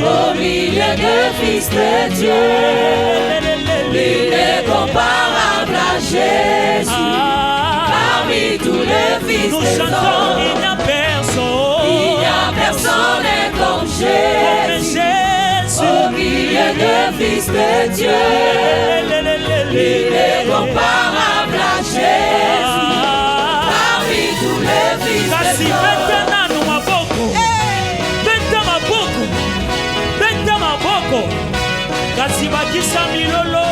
Au milieu de fils de Dieu, il est comparable à Jésus. Parmi tous les fils des hommes, il n'y a personne comme Jésus. Au milieu de fils de Dieu, il est comparable à Jésus. Parmi tous les fils des hommes. Kasi bakisa milolo.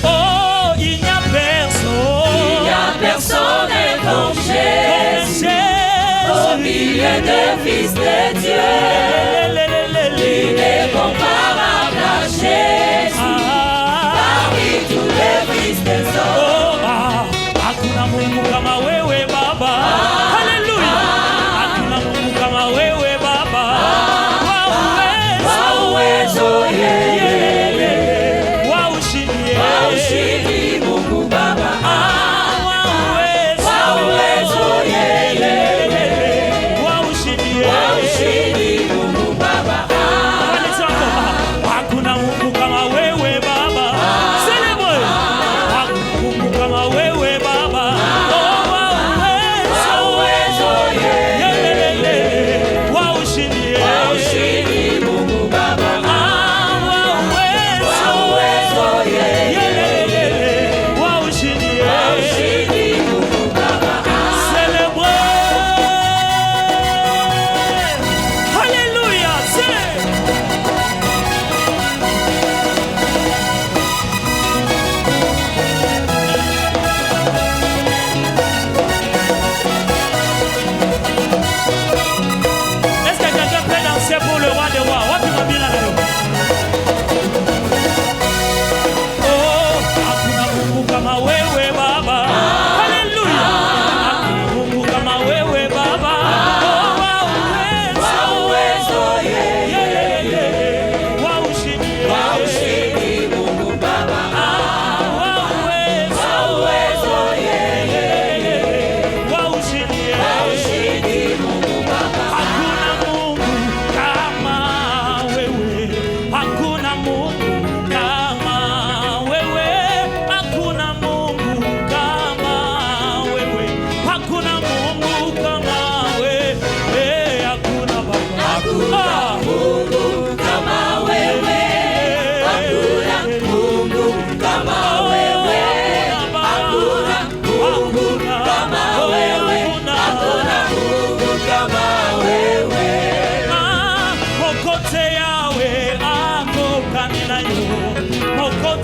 Oh, il n'y a personne comme Jésus. Au milieu des fils de Dieu, il est comparable à Jésus. Parmi tous les fils des hommes. Hakuna Mungu kama wewe Baba.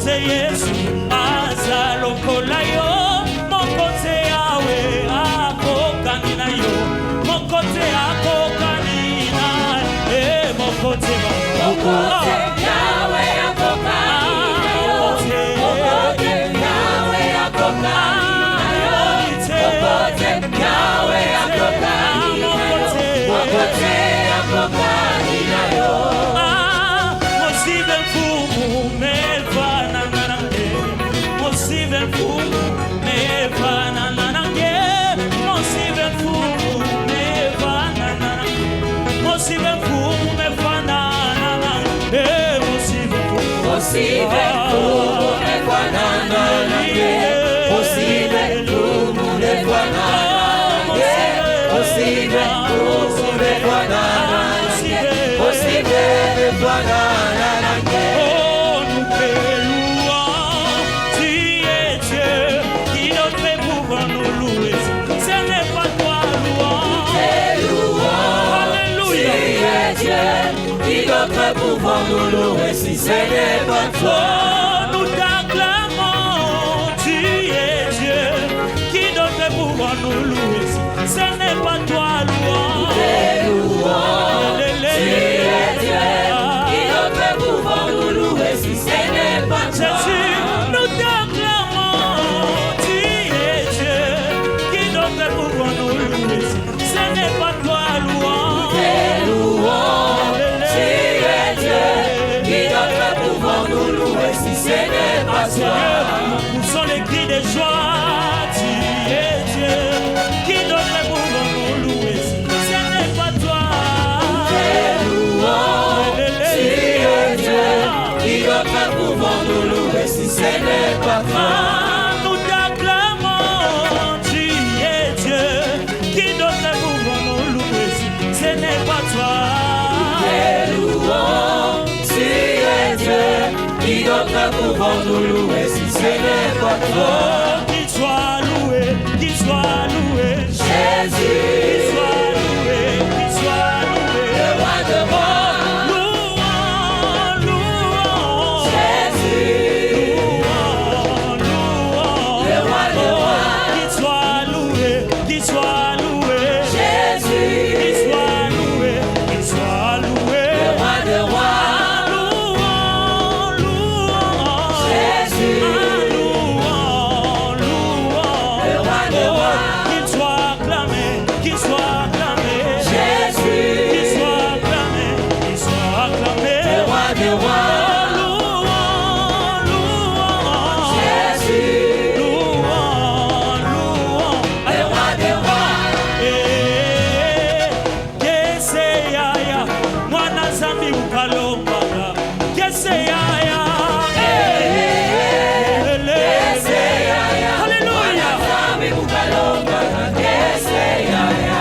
Yesu azalokola yo mokote yawe akokani na yo mokote akokani na mokote yawe akokani na yo mokote yawe akokani na yo mokote yawe akokani na yo mokote akokani na yo mosibe mfumu mefana Mosive mfumu mefana nanange Mosive mfumu mefana nanange Mosive mfumu mefana nanange Mosive mfumu mefana nanange Mosive mfumu mefana nanange Mosive mfumu mefana nanange Mosive mefana nanange Qui d'autre pouvons nous louer si ce n'est pas toi? Nous t'acclamons, tu es Dieu. Qui d'autre pouvons nous louer si ce n'est pas toi, louange? Tu es Dieu. Qui d'autre pouvons nous louer si ce n'est pas toi? Jésus, nous t'acclamons, tu es Dieu. Qui d'autre pouvons nous louer si ce n'est pas toi, louange? Si ce n'est pas toi, nous poussons les cris de joie, tu es Dieu. ce n'est pas toi. Nous t'acclamons, tu es Dieu. Qui donne le pouvoir nous louer si ce n'est pas toi? Nous louons, tu es Dieu. Qui donne le pouvoir nous louer si ce n'est pas toi? Qu'il soit loué, qu'il soit loué. Jésus, Qu'il soit loué, qu'il soit loué. le roi de rois. Louons, louons. Jésus, Louons, louons. le roi de rois. Qu'il soit loué, qu'il soit loué. Jésus, Qu'il soit loué, qu'il soit loué. le roi de rois. Louons, louons. Jésus, Louons, louons. le roi de rois. Qu'il soit acclamé, qu'il soit acclamé. Jésus, Qu'il soit acclamé, qu'il soit acclamé. le roi de rois. Louons, louons. Jésus, Louons, louons. le roi de rois. Keseyaya, mwana zambi ukalombaga. Keseyaya, Hallelujah. Nzambe kukalomba na keseyaya.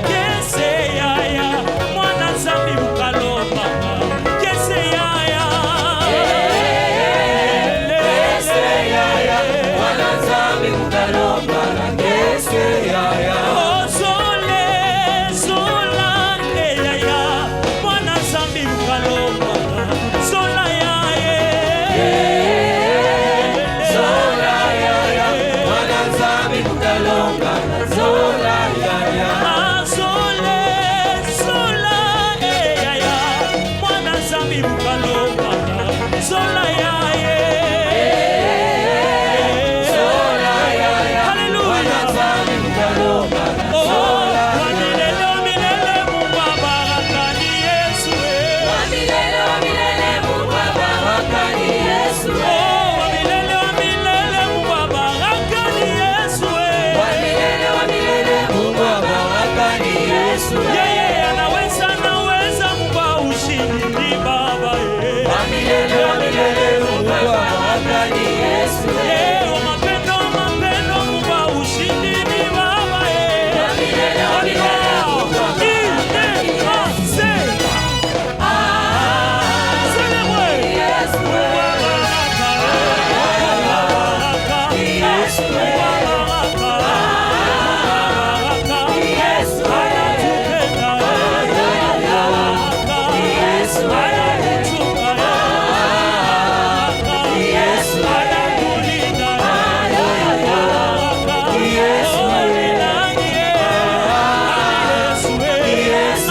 Keseyaya, mwana zambi ukalombaga. Keseyaya, Keseyaya, mwana Nzambe kukalomba na keseyaya. Oh, sole, sola, eyaya, mwana zambi ukalombaga. Sola yaye. Zola yaya, mwana Nzambe kukalomba na zola yaya. Sole, sola, eyaya, mwana zambi ukalombaga. Sola yaye. Zola yaya, mwana Hallelujah. Nzambe kukalomba na Oh, zola wa yaya. milele, milele, Mungu abaraka ni Yesu, Wa milele Mungu abaraka ni Yesu. Oh, wa milele, Mungu abaraka ni Yesu, Wa milele Mungu abaraka ni Yesu. Yeye anaweza, anaweza kumpa ushindi ni Baba, Wa milele Mungu abaraka ni Yesu. Wa mapendo, mapendo, kumpa ushindi ni Baba, Wa milele Mungu abaraka ni Yesu. Yesu.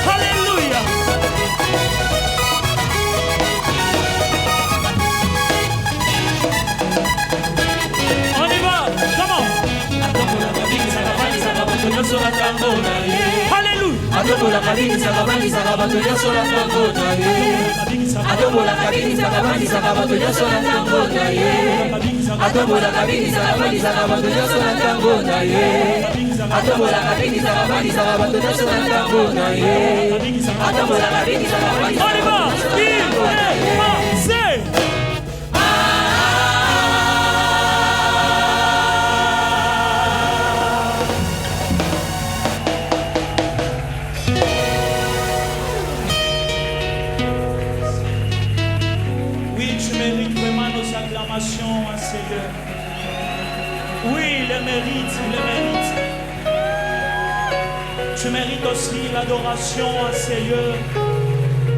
Hallelujah. Atombola kabingisaka bandisaka bato nyonso na ntango na ye. Atombola kabingisaka bandisaka bato nyonso na ntango na ye. Atombola kabingisaka bandisaka bato nyonso na ntango na ye. Atombola kabingisaka bandisaka bato nyonso na ntango na ye. Atombola kabingisaka bandisaka bato nyonso na ntango na ye. à Seigneur. Oui, il le mérite, il le mérite. Tu mérites aussi l'adoration à Seigneur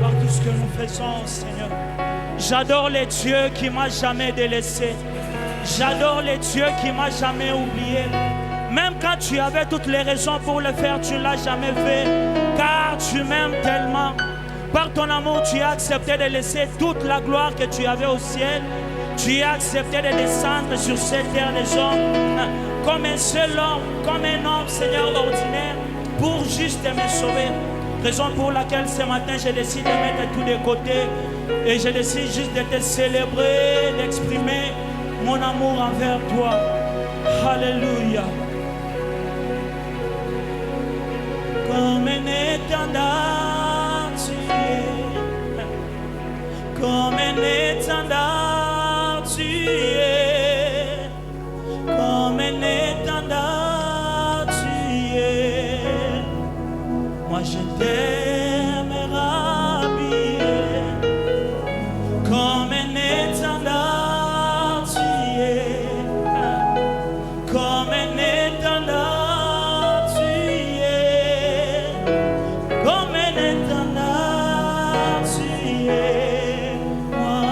par tout ce que nous faisons, Seigneur. J'adore les dieux qui ne m'ont jamais délaissé. J'adore les dieux qui ne m'ont jamais oublié. Même quand tu avais toutes les raisons pour le faire, tu ne l'as jamais fait. Car tu m'aimes tellement. Par ton amour, tu as accepté de laisser toute la gloire que tu avais au ciel. Tu as accepté de descendre sur cette terre des hommes comme un seul homme, comme un homme, Seigneur, ordinaire, pour juste me sauver. Raison pour laquelle ce matin, je décide de mettre tout de côté et je décide juste de te célébrer, d'exprimer mon amour envers toi. Alléluia. Comme un étendard, tu es. Comme un étendard, tu es. Comme un étendard, tu es. Moi, je t'aime rhabiller. Comme un étendard, tu es. Comme un étendard, tu es. Comme un étendard, tu es. Moi,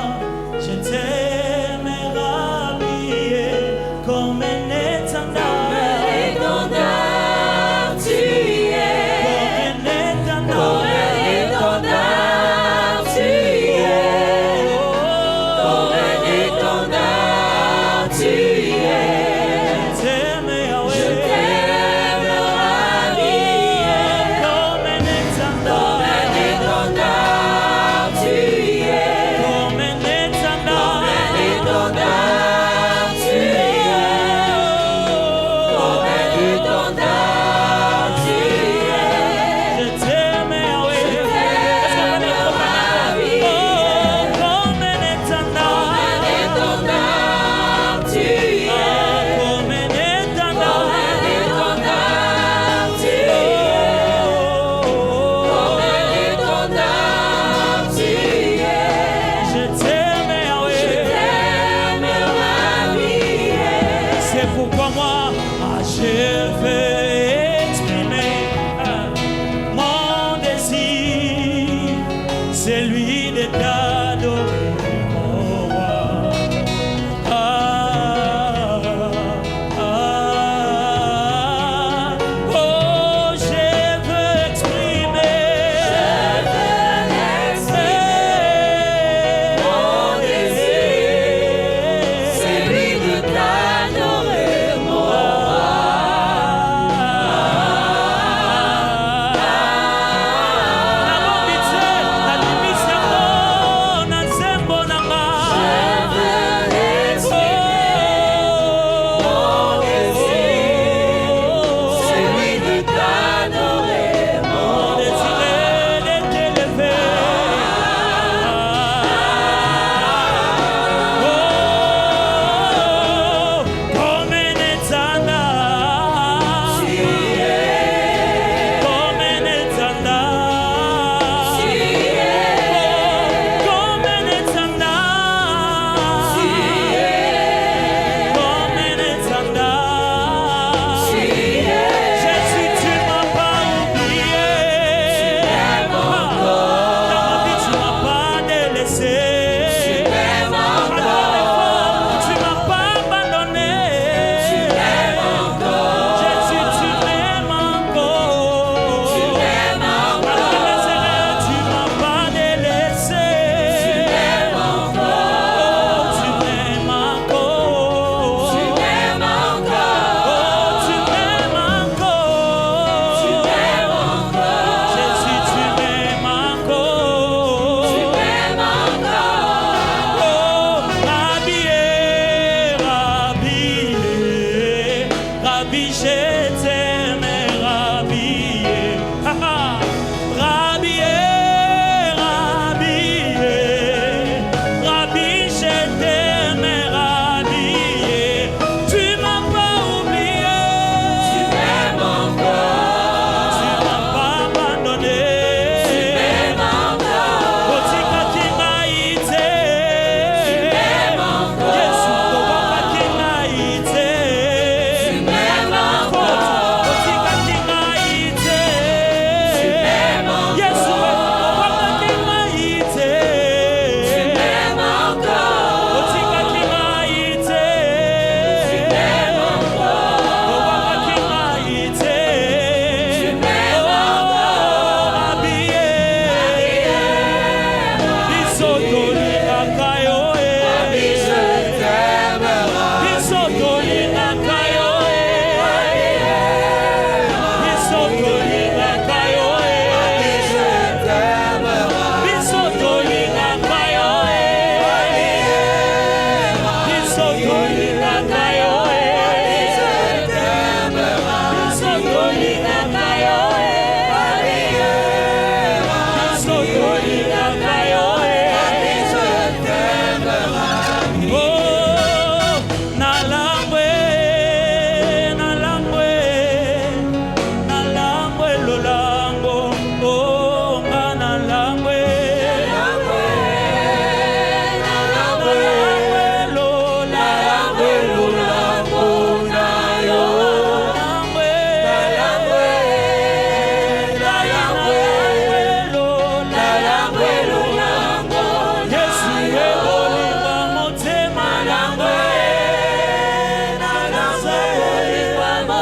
je t'aime.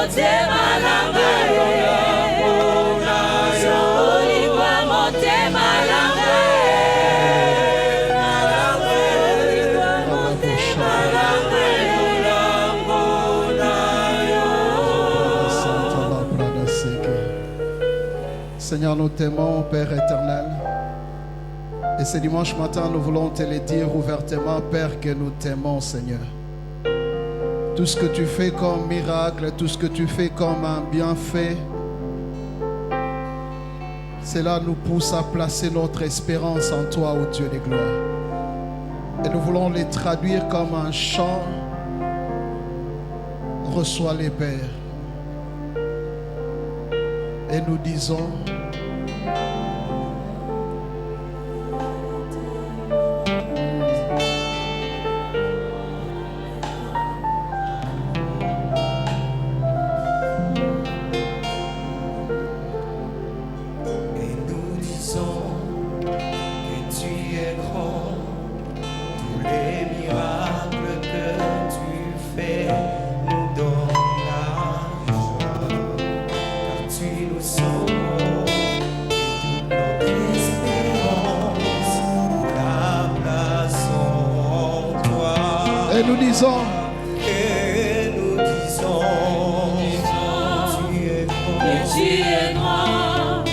motema nanga Sokolikwa motema nanga Seigneur, nous t'aimons, Père éternel. Et ce dimanche matin, nous voulons te le dire ouvertement, Père, que nous t'aimons, Seigneur. Tout ce que tu fais comme miracle, tout ce que tu fais comme un bienfait, cela nous pousse à placer notre espérance en toi, ô Dieu de gloire. Et nous voulons les traduire comme un chant. Reçois-les, Père. Et nous disons: et nous disons, que tu es grand,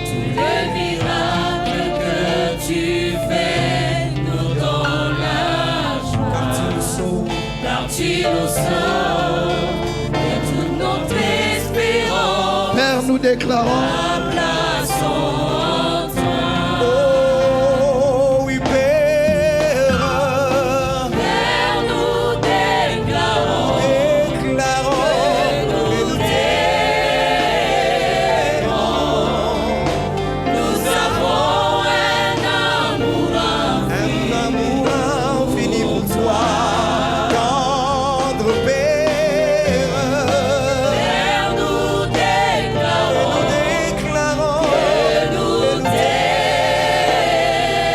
tous les miracles que tu fais nous donnent la joie, car tu nous sauves de toute notre espérance. Père, nous déclarons, La place en toi. oh oui, Père, Père, nous déclarons que nous t'aimons. Nous avons un amour infini pour toi, tendre Père. Père, nous déclarons que nous t'aimons.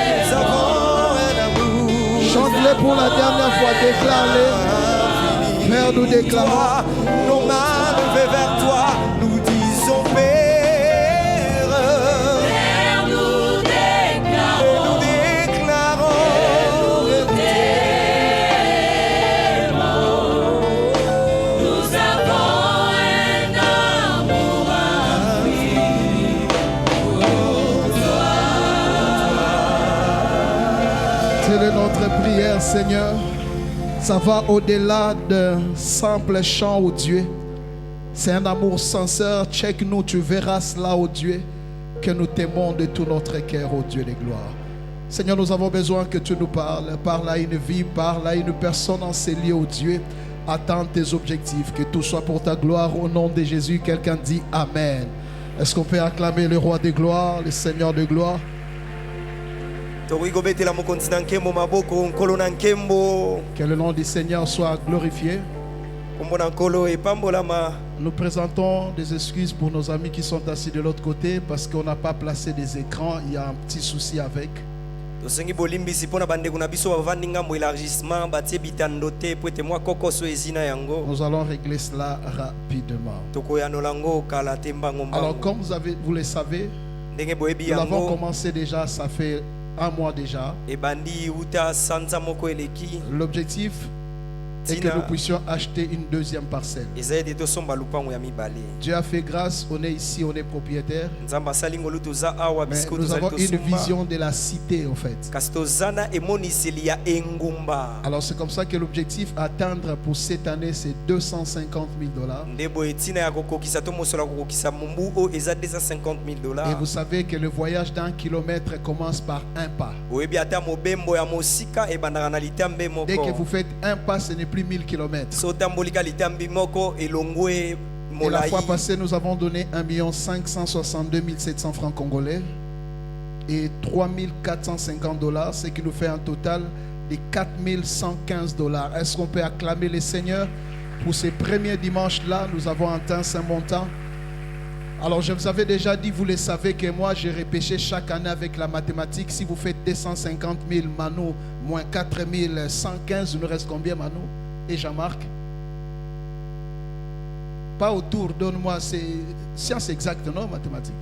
Nous avons un amour chante-les pour la dernière fois, déclare-les. Père, nous déclarons, nos mains levées vers toi, nous disons Père. Père, nous déclarons Nous déclarons que nous t'aimons. Nous avons un amour infini pour toi. telle est notre prière, Seigneur. Ça va au-delà d'un simple chant, ô Dieu. C'est un amour sincère. Check-nous, tu verras cela, ô Dieu, que nous t'aimons de tout notre cœur, ô Dieu de gloire. Seigneur, nous avons besoin que tu nous parles. Parle à une vie, parle à une personne en ces lieux, ô Dieu. Atteins tes objectifs, que tout soit pour ta gloire. Au nom de Jésus, quelqu'un dit Amen. Est-ce qu'on peut acclamer le roi de gloire, le Seigneur de gloire? Torigobetela mokonzi na nkembo maboko nkolo na nkembo Que le nom du Seigneur soit glorifié. kombo na nkolo epambolama. Nous présentons des excuses pour nos amis qui sont assis de l'autre côté parce qu'on n'a pas placé des écrans. Il y a un petit souci avec. tosengi bolimbisi mpona bandeko na biso bavandi ngambo élargissement batie bitando te po ete mwa kokoso ezina yango Nous allons régler cela rapidement. tokoyanola yango kala te mbango Alors, mbango comme vous le savez, ndenge boyebi nous l'avons yango commencé déjà, ça fait un mois déjà. ebandi uta sanza moko eleki L'objectif est que nous puissions acheter une deuxième parcelle. eza ete tosomba lupango ya mibale. Dieu a fait grâce, on est ici, on est propriétaire. nzambe asali ngolu toza awa Mais bisiko nous tozali avons une tosomba vision de la cité, en fait. kasi toza na emoniseli ya engumba. Alors, c'est comme ça que l'objectif à atteindre pour cette année, c'est 250 000 $. nde boye ntina ya kokokisa to mosolo ya kokokisa mombu oyo eza 250 000 Et vous $. savez que le voyage d'un kilomètre commence par un pas. oyebi ata mobembo ya mosika ebandaka na litambe Dès que moko. vous faites un pas, ce n'est plus 1000 kilomètres. so otambolika litambi moko elongwe Et la molai. fois passée, nous avons donné 1 562 700 francs congolais et 3 450 $, ce qui nous fait un total de 4 115 $. Est-ce qu'on peut acclamer le Seigneur pour ces premiers dimanches-là? Nous avons atteint ce montant. Alors, je vous avais déjà dit, vous le savez, que moi, j'ai repêché chaque année avec la mathématique. Si vous faites 250 000 Manu moins 4 115, il nous reste combien, Manu et Jean-Marc? pas autour, donne-moi, c'est science exacte, non, mathématiques.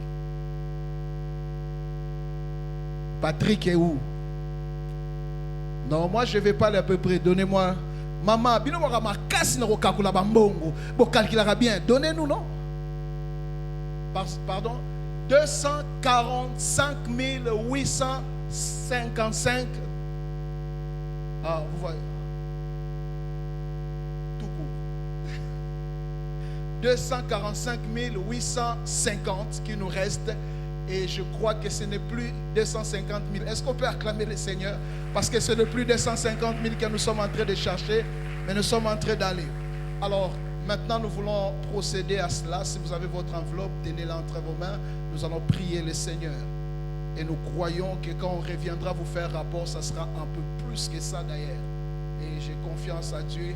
Patrick est où? Non, moi je ne vais pas aller à peu près. Donnez-moi. Maman, bino mo ma casse no kakula bambongo. Bon calculera bien. Donnez-nous, non? Pardon. 245 855. Ah, vous voyez. Tout court. 245 850 qui nous reste. Et je crois que ce n'est plus 250 000. Est-ce qu'on peut acclamer le Seigneur? Parce que ce n'est plus 250 000 que nous sommes en train de chercher, mais nous sommes en train d'aller. Alors, maintenant, nous voulons procéder à cela. Si vous avez votre enveloppe, tenez-la entre vos mains. Nous allons prier le Seigneur. Et nous croyons que quand on reviendra vous faire rapport, ça sera un peu plus que ça d'ailleurs. Et j'ai confiance à Dieu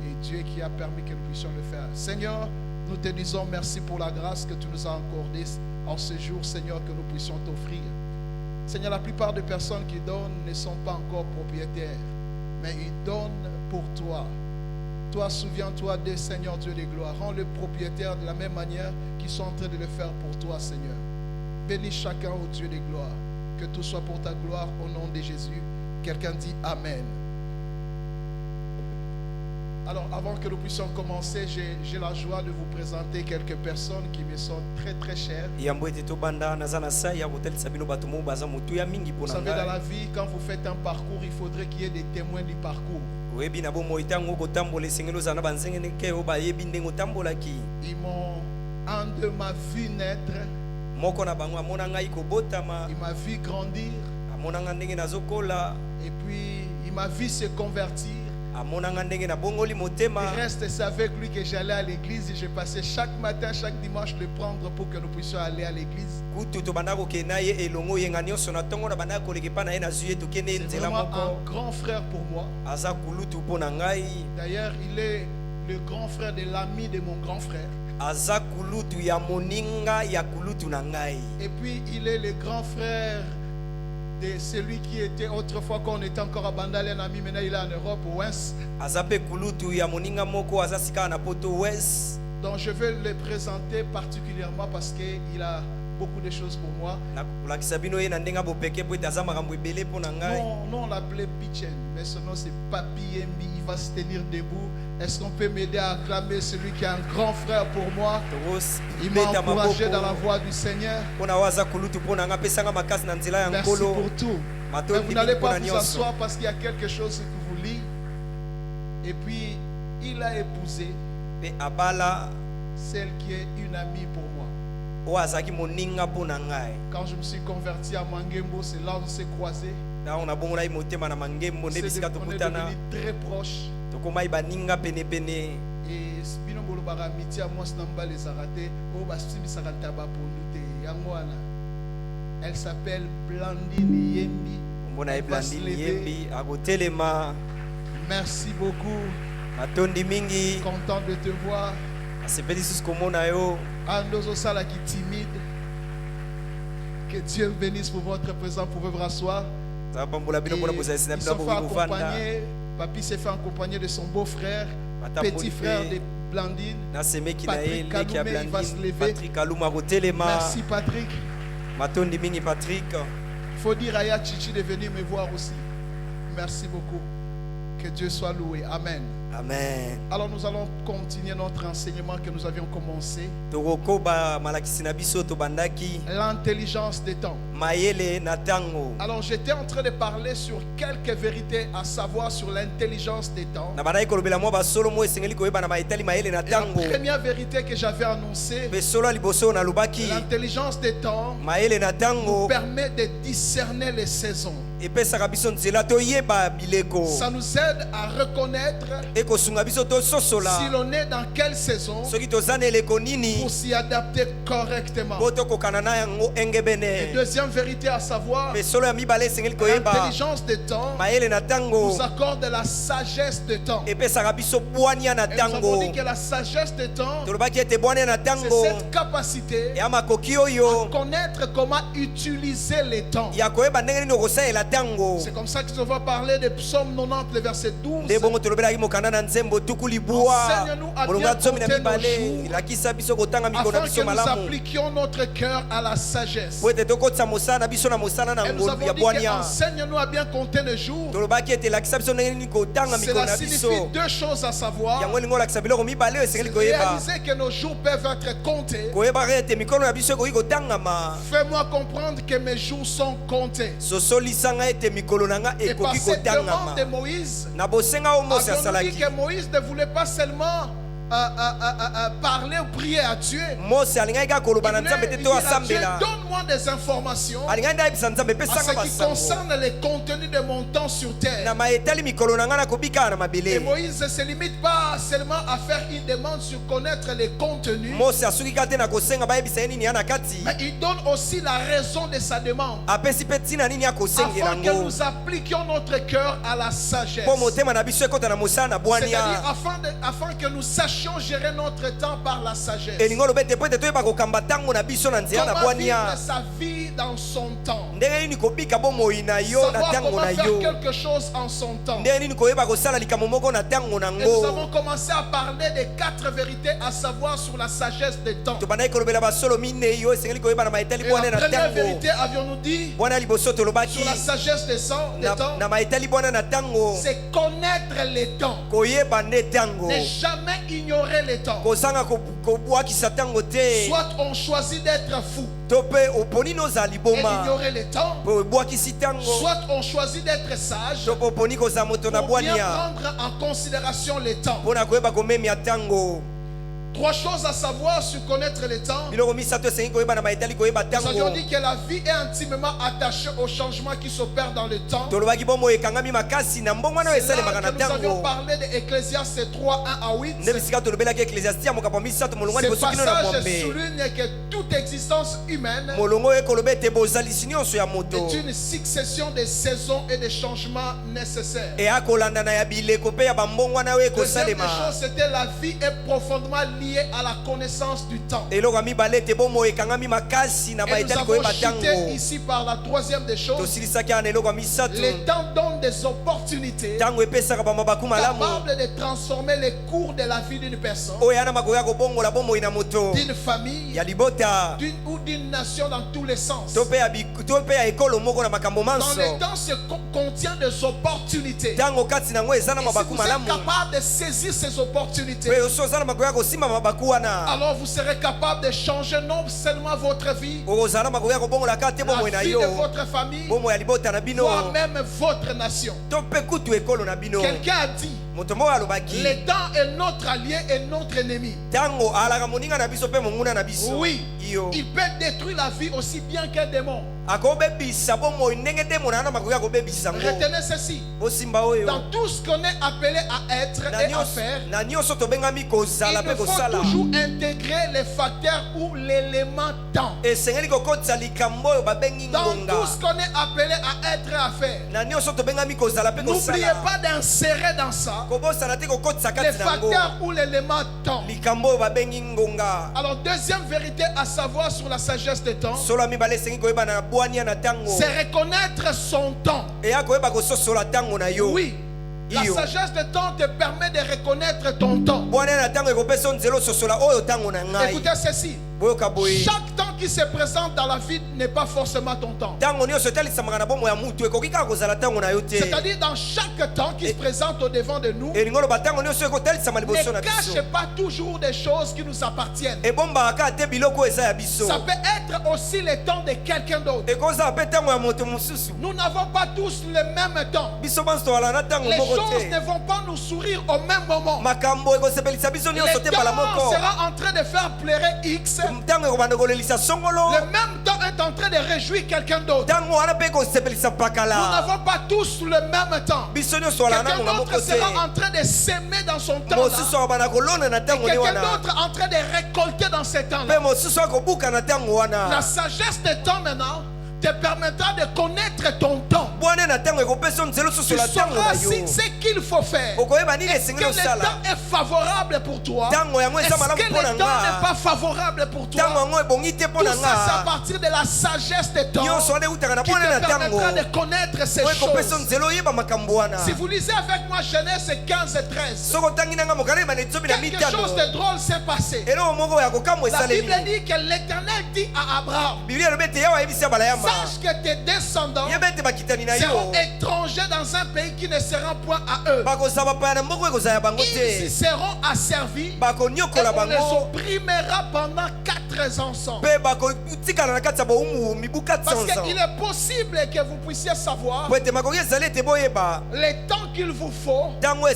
et Dieu qui a permis que nous puissions le faire. Seigneur, nous te disons merci pour la grâce que tu nous as accordée en ce jour, Seigneur, que nous puissions t'offrir. Seigneur, la plupart des personnes qui donnent ne sont pas encore propriétaires, mais ils donnent pour toi. Toi, souviens-toi des Seigneur Dieu de gloire. Rends-le propriétaire de la même manière qu'ils sont en train de le faire pour toi, Seigneur. Bénis chacun au Dieu de gloire. Que tout soit pour ta gloire au nom de Jésus. Quelqu'un dit Amen. Alors, avant que nous puissions commencer, j'ai la joie de vous présenter quelques personnes qui me sont très très chères. Vous savez, dans la vie, quand vous faites un parcours, il faudrait qu'il y ait des témoins du parcours. Ils m'ont, un de m'a vu naître, il m'a vu grandir, et puis il m'a vu se convertir. Il reste, c'est avec lui que j'allais à l'église et je passais chaque matin, chaque dimanche le prendre pour que nous puissions aller à l'église. C'est vraiment un grand frère pour moi. D'ailleurs, il est le grand frère de l'ami de mon grand frère. Et puis, il est le grand frère de celui qui était autrefois quand on était encore à Bandal, un ami, maintenant il est en Europe, au Ouest. Donc je vais le présenter particulièrement parce qu'il a beaucoup de choses pour moi. Nous on l'appelait Pichen, mais son nom c'est Papi Yembi. Il va se tenir debout. Est-ce qu'on peut m'aider à acclamer celui qui est un grand frère pour moi? Il m'a encouragé dans la voie du Seigneur. Merci pour tout. Mais vous n'allez pas vous asseoir parce qu'il y a quelque chose que vous lit. Et puis, il a épousé celle qui est une amie pour moi. Quand je me suis converti à Mangembo, c'est là où on s'est croisés. On est devenus très proches. Elle s'appelle Blandine Yembi. Elle va se lever. Merci beaucoup. Content de te voir. Andozo Sala qui timide. Que Dieu bénisse pour votre présence. Vous pouvez vous rasseoir. Ils sont fait accompagner. Papi s'est fait accompagner de son beau-frère, petit frère de Blandine. Patrick Kaloumé, il va se lever. Merci Patrick. Il faut dire à Ya Chichi de venir me voir aussi. Merci beaucoup. Que Dieu soit loué. Amen. Amen. Alors nous allons continuer notre enseignement que nous avions commencé. L'intelligence des temps. Alors j'étais en train de parler sur quelques vérités à savoir sur l'intelligence des temps. La première vérité que j'avais annoncée, l'intelligence des temps nous permet de discerner les saisons. Ça nous aide à reconnaître si l'on est dans quelle saison pour s'y adapter correctement. Et deuxième vérité à savoir, l'intelligence des temps nous accorde la sagesse de temps. Et nous avons dit que la sagesse de temps, c'est cette capacité à connaître comment utiliser les temps. tango. C'est comme ça que nous va parler des psaumes 90, le verset 12. Nde bongo tolobelaki mokanda na nzembo tuku libwa. Enseigne-nous à Molongo ya bien zomi na compter nos mibale jours, elakisa biso kotanga mikolo na afin biso que nous malamu appliquions notre cœur à la sagesse. po ete tokotisa mosala na biso na mosala na Et nous ngolu avons ya dit bwania. enseigne-nous à bien compter les jours. Tolobaki ete elakisa biso ndenge nini kotanga mikolo Cela na signifie biso. deux choses à savoir. Yango elingi olakisa biloko mibale oyo esengeli koyeba. Réaliser que nos jours peuvent être comptés. Koyebaka ete mikolo na biso ekoki kotangama. Fais-moi comprendre que mes jours sont comptés. Sosolisanga ete mikolo na nga Et par ekoki cette demande kotangama. de Moïse, Na bosenga oyo Mose avons-nous dit asalaki. que Moïse ne voulait pas seulement parler ou prier à Dieu. Mose alingaki kaka Il koloba na voulait nzambe te dire to à Dieu, asambela. donne-moi des informations Alingaki nde ayebisa nzambe en pesanga ce qui basango. concerne les contenus de mon temps sur terre. Na maetali mikolo na nga nakobika na Et mabele. Moïse ne se limite pas seulement à faire une demande sur connaître les contenus, Mose asuki kaka te na kosenga bayebisa ye nini ya na kati. mais il donne aussi la raison de sa demande, Apesi mpe ntina nini ya kosengela afin que yango. nous appliquions notre cœur à la sagesse. Mpo motema na biso ekota na mosala na C'est-à-dire bwania. afin que nous sachions gérer notre temps par la sagesse. elingi oloba ete po ete toyeba kokamba ntango na biso na nzela na Comment vivre bwania. sa vie dans son temps. Ndenge nini kobika bomoi na yo na Savoir ntango comment na faire yo. quelque chose en son temps. Ndenge nini koyeba kosala likambo moko na ntango na Et nous avons ngo. commencé à parler des 4 vérités à savoir sur la sagesse des temps. tobandaki kolobela basolo minei yo esengeli koyeba na maetali Et bwana la na première ntango. vérité, avions-nous dit, Bwana liboso tolobaki sur la sagesse des temps, na maetali bwana na ntango. c'est connaître les temps. Koyeba nde ntango. Ne jamais ignorer les temps. Kozanga kobwakisa ntango te. Soit on choisit d'être fou To mpe oponi nozala et liboma. ignorer les temps, Po obwakisi ntango. soit on choisit d'être sage To mpe oponi kozala moto na pour bien bwania. prendre en considération les temps. Mpona koyeba komemia ntango. 3 choses à savoir sur connaître les temps. Biloko misato esengi koyeba na maetali koyeba Nous avions ntango. dit que la vie est intimement attachée aux changements qui s'opèrent dans le temps. tolobaki bomo ekangami makasi na mbongwana oyo C'est esalemaka là na que nous avions ntango. parlé de Ecclésiaste 3, 1 à 8. nde bisika tolobelaki eklesiastie ya mokambo misato molongo ya Ce liboso kino na passage mwambe. souligne que toute existence humaine molongo oyo ekoloba ete bozalisi nyonso ya moto est une succession de saisons et de changements nécessaires. eya kolanda na ya bileko mpe ya bambongwana oyo Deuxième des ekosalema. choses, c'était la vie est profondément liée à la connaissance du temps. eloko ya mibale ete bomo ekangami makasi na Et nous maetali avons koyeba chuté ntango. ici par la troisième des choses. tosilisaki ana eloko ya misato. Les temps donnent des opportunités ntango epesaka bamabaku malamu capables de transformer les cours de la vie d'une personne, oyo ana makoki kobongola bomoi na moto d'une famille, ya libota d'une ou d'une nation dans tous les sens. to mpe ya ekolo moko na makambo Dans manso. les temps, ce contient des opportunités. ntango kati nango eza na Et si mabaku vous êtes malamu. capable de saisir ces opportunités, mpe oso oza na makoki ya kosimba mabaku wana. alors vous serez capable de changer non seulement votre vie, okozala na makoki ya kobongola kaka te bomoi la na vie yo. de votre famille, bomoi ya libota na bino voire même votre nation. to mpe kutu ekolo na bino. Quelqu'un a dit, moto moko alobaki le temps est notre allié et notre ennemi. ntango alaka moninga na biso mpe monguna na biso. Oui, iyo il peut détruire la vie aussi bien qu'un démon. akobebisa bomoi ndenge te mona na makoki ya kobebisa ngo. Retenez ceci. bosimba oyo Dans tout ce qu'on est appelé à être et à faire, na nyonso tobengami kozala il mpe faut kosala. toujours intégrer les facteurs ou l'élément temps. esengeli kokotisa likambo oyo babengi Dans ngonga. tout ce qu'on est appelé à être et à faire, na nyonso tobengami kozala mpe n'oubliez kosala. pas d'insérer dans ça kobosana te kokotisa les kati nango facteurs ou l'élément temps. likambo oyo babengi ngonga. Alors, deuxième vérité à savoir sur la sagesse des temps, solo ya mibale esengi koyeba na bwania na ntango. c'est reconnaître son temps. eya koyeba kososola ntango na yo. Oui, la Iyo. sagesse des temps te permet de reconnaître ton temps. bwania na ntango ekopesa yo nzela ososola oyo ntango na ngai. Écoutez ceci. boyoka boye Chaque temps qui se présente dans la vie n'est pas forcément ton temps. ntango nyonso etalisamaka na bomo ya mutu ekoki kaka kozala ntango na yo te. C'est-à-dire dans chaque temps qui se présente au devant de nous, elingi oloba ntango nyonso ekotalisama liboso ne na biso. cache pas toujours des choses qui nous appartiennent. ebombaka kaka te biloko oyo eza ya biso. Ça peut être aussi le temps de quelqu'un d'autre. ekozala mpe ntango ya moto mosusu. Nous n'avons pas tous le même temps. biso banso tozala na ntango Les moko choses te. ne vont pas nous sourire au même moment. makambo ekosepelisa biso nyonso Le te mbala temps moko. sera en train de faire pleurer X. ntango ekobanda kolelisa songolo. Le même temps est en train de réjouir quelqu'un d'autre. ntango wana mpe ekosepelisa Nous pakala. n'avons pas tous le même temps. biso nyonso wala Quelqu'un nango na d'autre moko te. sera en train de s'aimer dans son temps. mosusu akobanda kolona na ntango ne Quelqu'un wana. d'autre en train de récolter dans ces mpe temps-là. mosusu akobuka na ntango La wana. sagesse des temps maintenant te permettra de connaître ton temps. Tu sauras ce qu'il faut faire. Est-ce que le temps est favorable pour toi? Est-ce que le temps n'est pas favorable pour toi? Tout ça, c'est à partir de la sagesse des temps qui te permettra de connaître ces choses. Si vous lisez avec moi Genèse 15 et 13, quelque chose de drôle s'est passé. La Bible dit que l'Éternel dit à Abraham, sache que tes descendants seront étrangers dans un pays qui ne sera point à eux. Ils y seront asservis et on les opprimera pendant 4 ans sans. Parce qu'il est possible que vous puissiez savoir le temps qu'il vous faut pour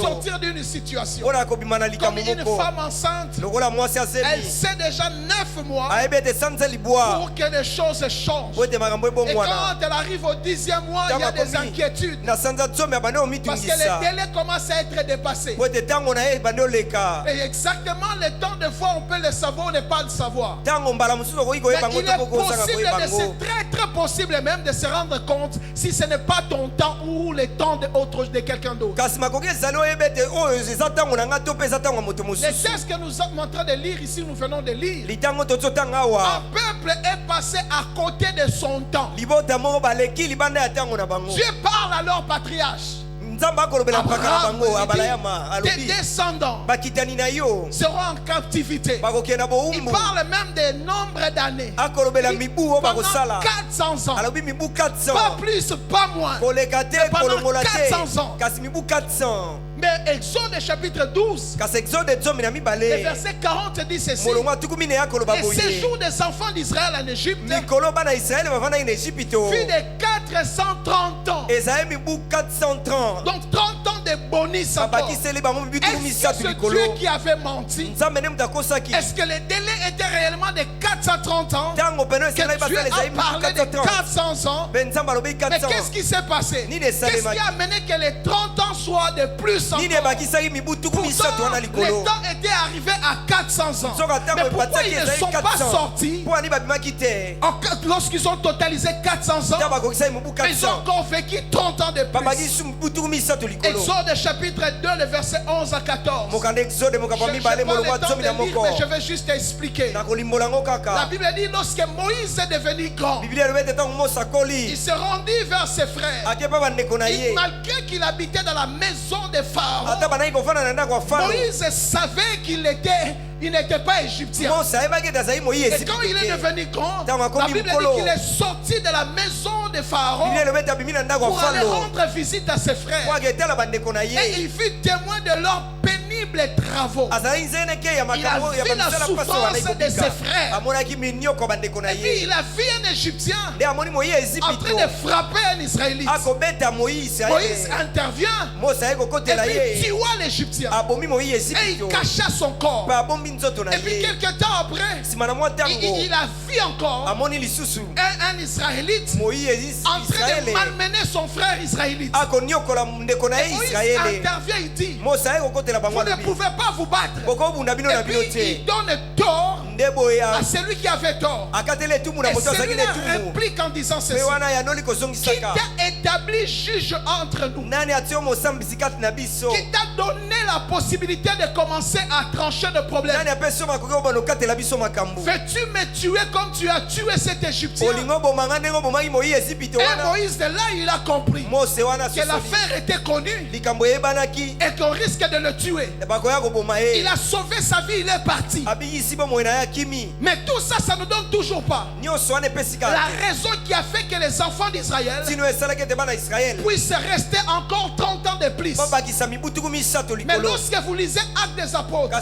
sortir d'une situation. Comme une femme enceinte, elle sait déjà 9 mois pour que les choses changent. Et quand elle arrive au 10e mois, il y a des inquiétudes. Parce que les délais commencent à être dépassés. Et exactement le temps de fois on peut le savoir ou ne pas le savoir. Mais il est possible, c'est très possible même de se rendre compte si ce n'est pas ton temps ou le temps de quelqu'un d'autre. Le texte que nous sommes en train de lire ici, nous venons de lire. Un peuple est passé à côté de son temps. Dieu parle à leur patriarche. Abraham, tes descendants seront en captivité. Il parle même des nombres d'années. Pendant 400 ans. Pas plus, pas moins. Mais pendant 400 ans. Mais Exode chapitre 12, le verset 40 dit ceci. Le séjour des enfants d'Israël en Égypte fut de 430 ans. Donc 30 ans de bonus encore. Est-ce que ce Dieu qui avait menti, est-ce que le délai était réellement de 430 ans? Que Dieu a parlé de 400 ans. Mais qu'est-ce qui s'est passé? Qu'est-ce qui a amené que les 30 ans soient de plus encore? Pourtant, le temps était arrivé à 400 ans. Mais pourquoi ils ne sont pas sortis? Lorsqu'ils ont totalisé 400 ans, ils ont encore vécu 30 ans de plus. Exode chapitre 2, le verset 11 à 14. Je n'ai pas le temps de lire, mais je vais juste expliquer. La Bible dit, lorsque Moïse est devenu grand, il se rendit vers ses frères. Et malgré qu'il habitait dans la maison de Pharaon, Moïse savait qu'il n'était pas égyptien. Et quand il est devenu grand, la Bible dit qu'il est sorti de la maison de Pharaon pour aller rendre visite à ses frères. Et il fut témoin de leurs pénibles travaux. Il a vu la souffrance de ses frères. Et puis il a vu un Égyptien en train de frapper un Israélite. Moïse intervient et puis tua l'Égyptien. Et il cacha son corps. Et puis quelques temps après, il a vu encore un Israélite en train de malmener son frère israélite. Et Moïse intervient, il dit, vous ne pouvez pas vous battre. Et puis il donne tort à celui qui avait tort. Et celui-là réplique en disant ceci: qui t'a établi juge entre nous, qui t'a donné la possibilité de commencer à trancher le problème. Veux-tu me tuer comme tu as tué cet Égyptien? Et Moïse, de là, il a compris que l'affaire était connue et qu'on risque de le tuer. Il a sauvé sa vie, il est parti. Mais tout ça, ça ne donne toujours pas la raison qui a fait que les enfants d'Israël puissent rester encore 30 ans de plus. Mais lorsque vous lisez Actes des Apôtres,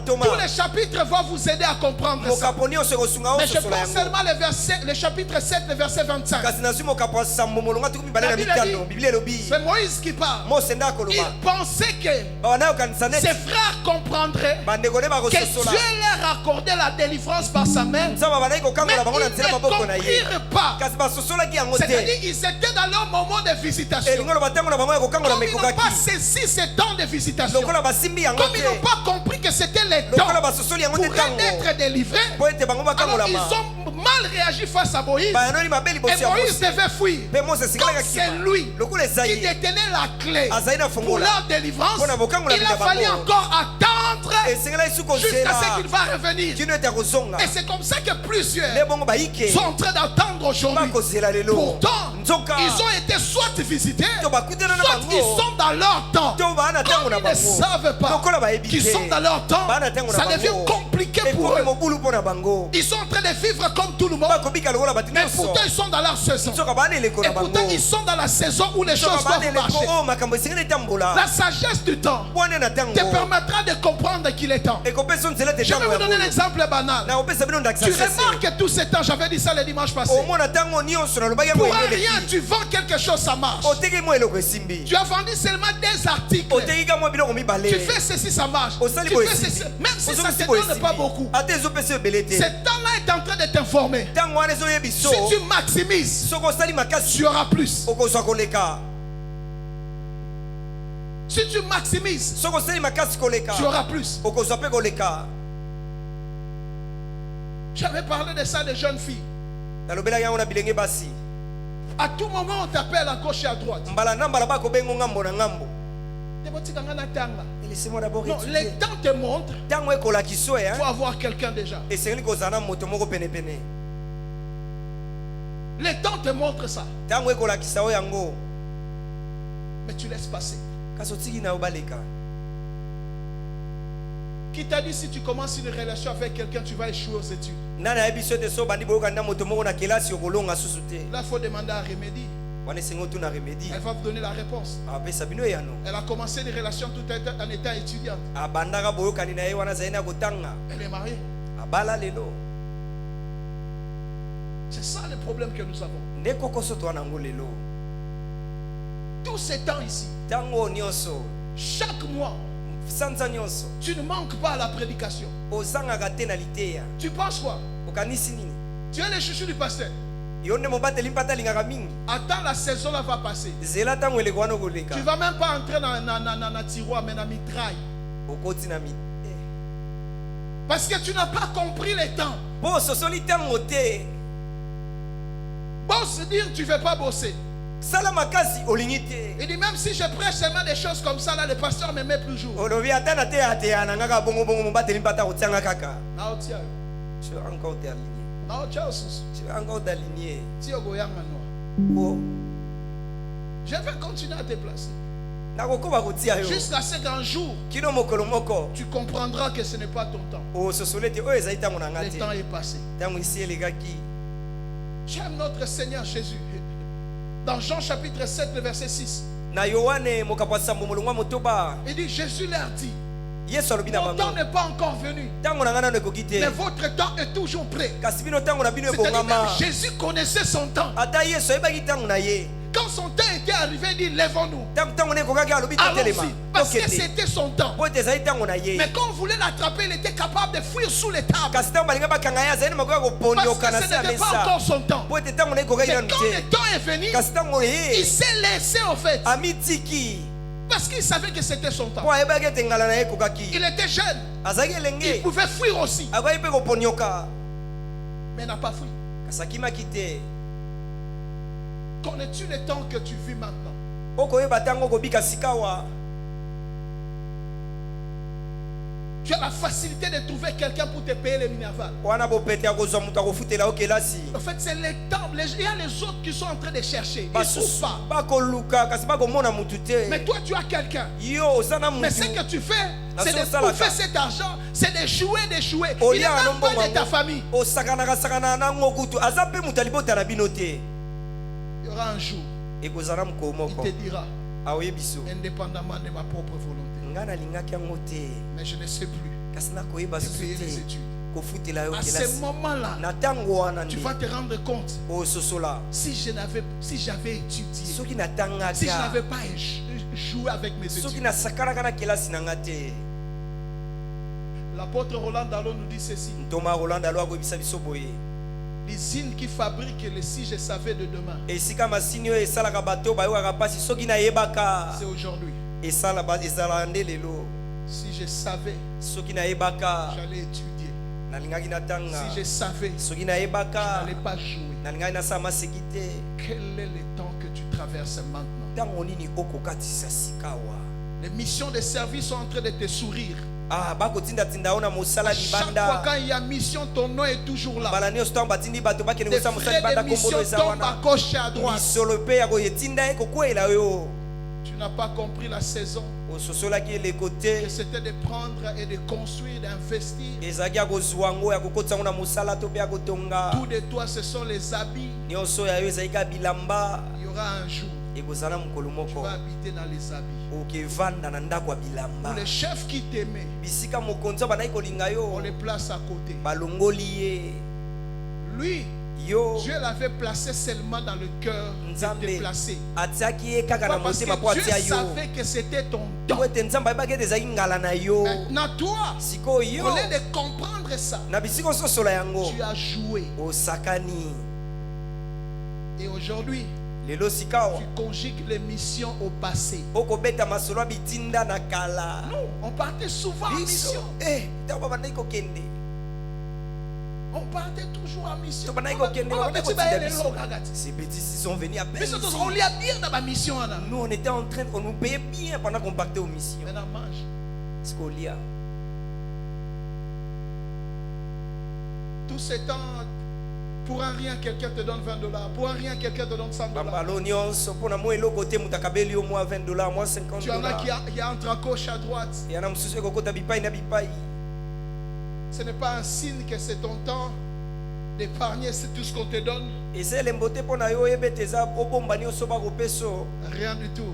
tous les chapitres vont vous aider à comprendre ça. Mais je prends seulement le chapitre 7, le verset 25. La Bible dit, c'est Moïse qui parle. Il pensait que ses frères comprendraient que Dieu leur accordait la délivrance par sa main. Mais ils ne comprirent pas. C'est-à-dire qu'ils étaient dans leur moment de visitation. Comme ils n'ont pas saisi ce temps de visitation, comme ils n'ont pas compris que c'était le temps pour être délivrés, alors ils ont mal réagi face à Moïse. Et Moïse devait fuir. Comme c'est lui qui détenait la clé pour leur délivrance, il a fallu encore attendre jusqu'à ce qu'il va revenir. Et c'est comme ça que plusieurs sont en train d'attendre aujourd'hui. Pourtant, ils ont été soit visités, soit ils sont dans leur temps. Comme ils ne savent pas qu'ils sont dans leur temps, ça devient compliqué pour eux. Ils sont en train de vivre comme tout le monde, mais pourtant ils sont dans leur saison. Et pourtant ils sont dans la saison où les choses doivent marcher. La sagesse du temps te permettra de comprendre qu'il est temps. Je vais vous donner un exemple banal. Tu remarques que tout ce temps, j'avais dit ça le dimanche passé, pour un rien tu vends quelque chose, ça marche. Tu as vendu seulement des articles, tu fais ceci, ça marche. Tu fais ceci, même si ça ne te donne pas beaucoup. Ce temps-là est en train de t'informer. Si tu maximises, tu auras plus. Si tu maximises, tu auras plus. J'avais parlé de ça des jeunes filles. À tout moment, on t'appelle à gauche et à droite. Laissez-moi d'abord non, étudier. les temps te montrent. Il faut avoir quelqu'un déjà. Les temps te montrent ça. Mais tu laisses passer. Qui t'a dit si tu commences une relation avec quelqu'un, tu vas échouer aux études? Là, il faut demander à Remédie. Elle va vous donner la réponse. Elle a commencé une relation tout en étant étudiante. Elle est mariée. C'est ça le problème que nous avons. Tous ces temps ici, chaque mois, tu ne manques pas à la prédication. Tu penses quoi? Tu es le chouchou du pasteur. Attends, la saison là va passer. Tu ne vas même pas entrer dans le tiroir, mais dans la mitraille. Parce que tu n'as pas compris les temps. Bon, se dire tu ne veux pas bosser. Il dit même si je prêche seulement des choses comme ça, là, le pasteur ne me met plus jour. Je vais continuer à te placer. Jusqu'à ce qu'un jour, tu comprendras que ce n'est pas ton temps. Le temps est passé. J'aime notre Seigneur Jésus. Dans Jean chapitre 7, le verset 6. Il dit, Jésus leur dit, mon temps n'est pas encore venu, mais votre temps est toujours prêt. C'est-à-dire que Jésus connaissait son temps. Quand son temps était arrivé, il dit, lèvons-nous. Allons-y. Parce que c'était son temps. Mais quand on voulait l'attraper, il était capable de fuir sous les tables. Parce que ce n'était pas encore son temps. Mais quand le temps est venu, il s'est laissé au fait. Parce qu'il savait que c'était son temps. Il était jeune. Il pouvait fuir aussi. Mais il n'a pas fui. Connais-tu le temps que tu vis maintenant? Tu as la facilité de trouver quelqu'un pour te payer les minervales. En fait, c'est les temps. Il y a les autres qui sont en train de chercher. Ils ne trouvent pas. Mais toi, tu as quelqu'un. Mais ce que tu fais, c'est de bouffer cet argent. C'est de jouer. Il n'est même pas de ta famille. Il y aura un jour, il te dira, indépendamment de ma propre volonté, mais je ne sais plus de payer les études. À ce moment-là, tu vas te rendre compte, si j'avais étudié, si je n'avais pas joué avec mes études. L'apôtre Roland Dallon nous dit ceci. L'usine qui fabrique les si je savais de demain, c'est aujourd'hui. Si je savais, j'allais étudier. Si je savais, je n'allais pas jouer. Quel est le temps que tu traverses maintenant? Les missions de service sont en train de te sourire. À chaque fois quand il y a mission, ton nom est toujours là. Des frères de mission tombent à gauche et à droite. Tu n'as pas compris la saison. Que c'était de prendre et de construire, d'investir. Tout de toi, ce sont les habits. Il y aura un jour. Tu vas habiter dans les habits. Pour les chefs qui t'aimaient, on les place à côté. Lui, Dieu l'avait placé seulement dans le cœur de te placer. Parce que Dieu savait que c'était ton don. Maintenant toi, au lieu de comprendre ça, tu as joué. Et aujourd'hui, tu conjugues les missions au passé. Nous, on partait souvent en mission. On partait toujours en mission. Ces bêtises sont venus à peine. On lit bien dans ma mission. Nous, on était en train, on nous payait bien pendant qu'on partait aux missions. Maintenant, mange. Ce qu'on lit. Tout ce temps, pour un rien, quelqu'un te donne $20. Pour un rien, quelqu'un te donne $100. Tu en as qui entrent à gauche, à droite. Ce n'est pas un signe que c'est ton temps d'épargner tout ce qu'on te donne. Rien du tout.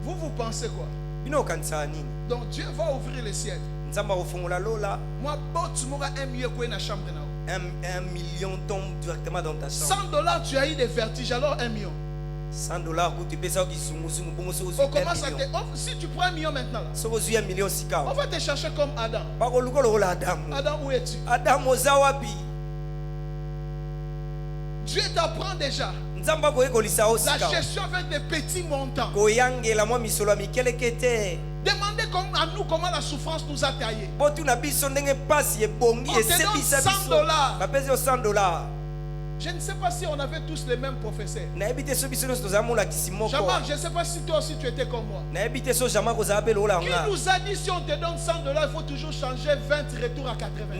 Vous pensez quoi? Donc Dieu va ouvrir le ciel. Moi, tu m'auras $1 million dans la chambre. $1 million tombe directement dans ta chambre. $100, tu as eu des vertiges, alors $1 million. $100 pour tu payes ça qui sont on commence à te si tu prends $1 million maintenant là, on va te chercher comme Adam. Adam, où es-tu? Adam Ozawabi. Dieu t'apprend déjà la gestion avec des petits montants. Demandez à nous comment la souffrance nous a taillés. On te donne $100. Je ne sais pas si on avait tous les mêmes professeurs. Jamal, je ne sais pas si toi aussi tu étais comme moi. Qui nous a dit si on te donne $100, il faut toujours changer 20 retour à 80.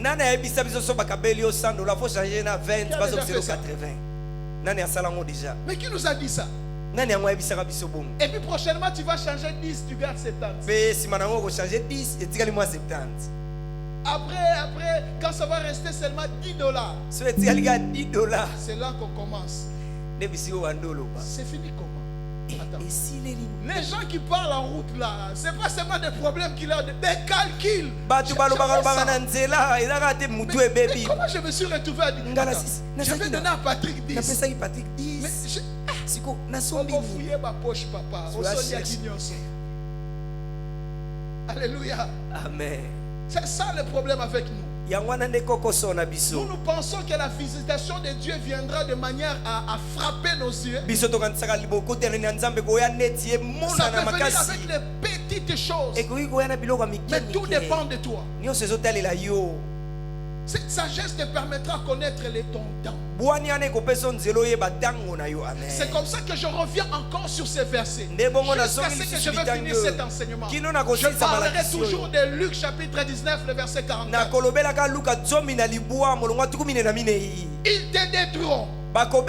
Mais qui nous a dit ça? Et puis prochainement tu vas changer 10, tu gardes 70. Après, quand ça va rester seulement $10, c'est là qu'on commence. C'est fini comment? Attends. Les gens qui parlent en route là, c'est pas seulement des problèmes qu'il a, des calculs. Mais comment je me suis retrouvé à dire? J'avais donné à Patrick 10. Mais on va fouiller ma poche, papa. Alléluia. Amen. C'est ça le problème avec nous. Nous pensons que la visitation de Dieu viendra de manière à frapper nos yeux. Ça peut venir avec les petites choses. Mais tout dépend de toi. Cette sagesse te permettra de connaître ton temps. C'est comme ça que je reviens encore sur ces versets. Jusqu'à ce que je vais finir cet enseignement. Je parlerai toujours de Luc chapitre 19, le verset 44. Ils te détruiront,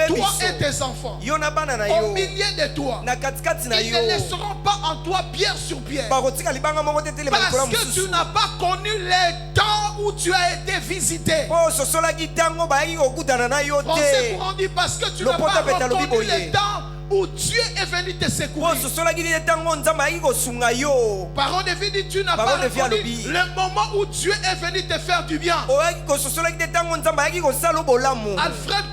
toi et tes enfants, au milieu de toi. Ils ne laisseront pas en toi pierre sur pierre, parce que tu n'as pas connu les temps où tu as été visité. Français pour en dire, parce que tu n'as pas reconnu les temps où Dieu est venu te secourir. Parole de vie dit, tu n'as pas reconnu le moment où Dieu est venu te faire du bien. Alfred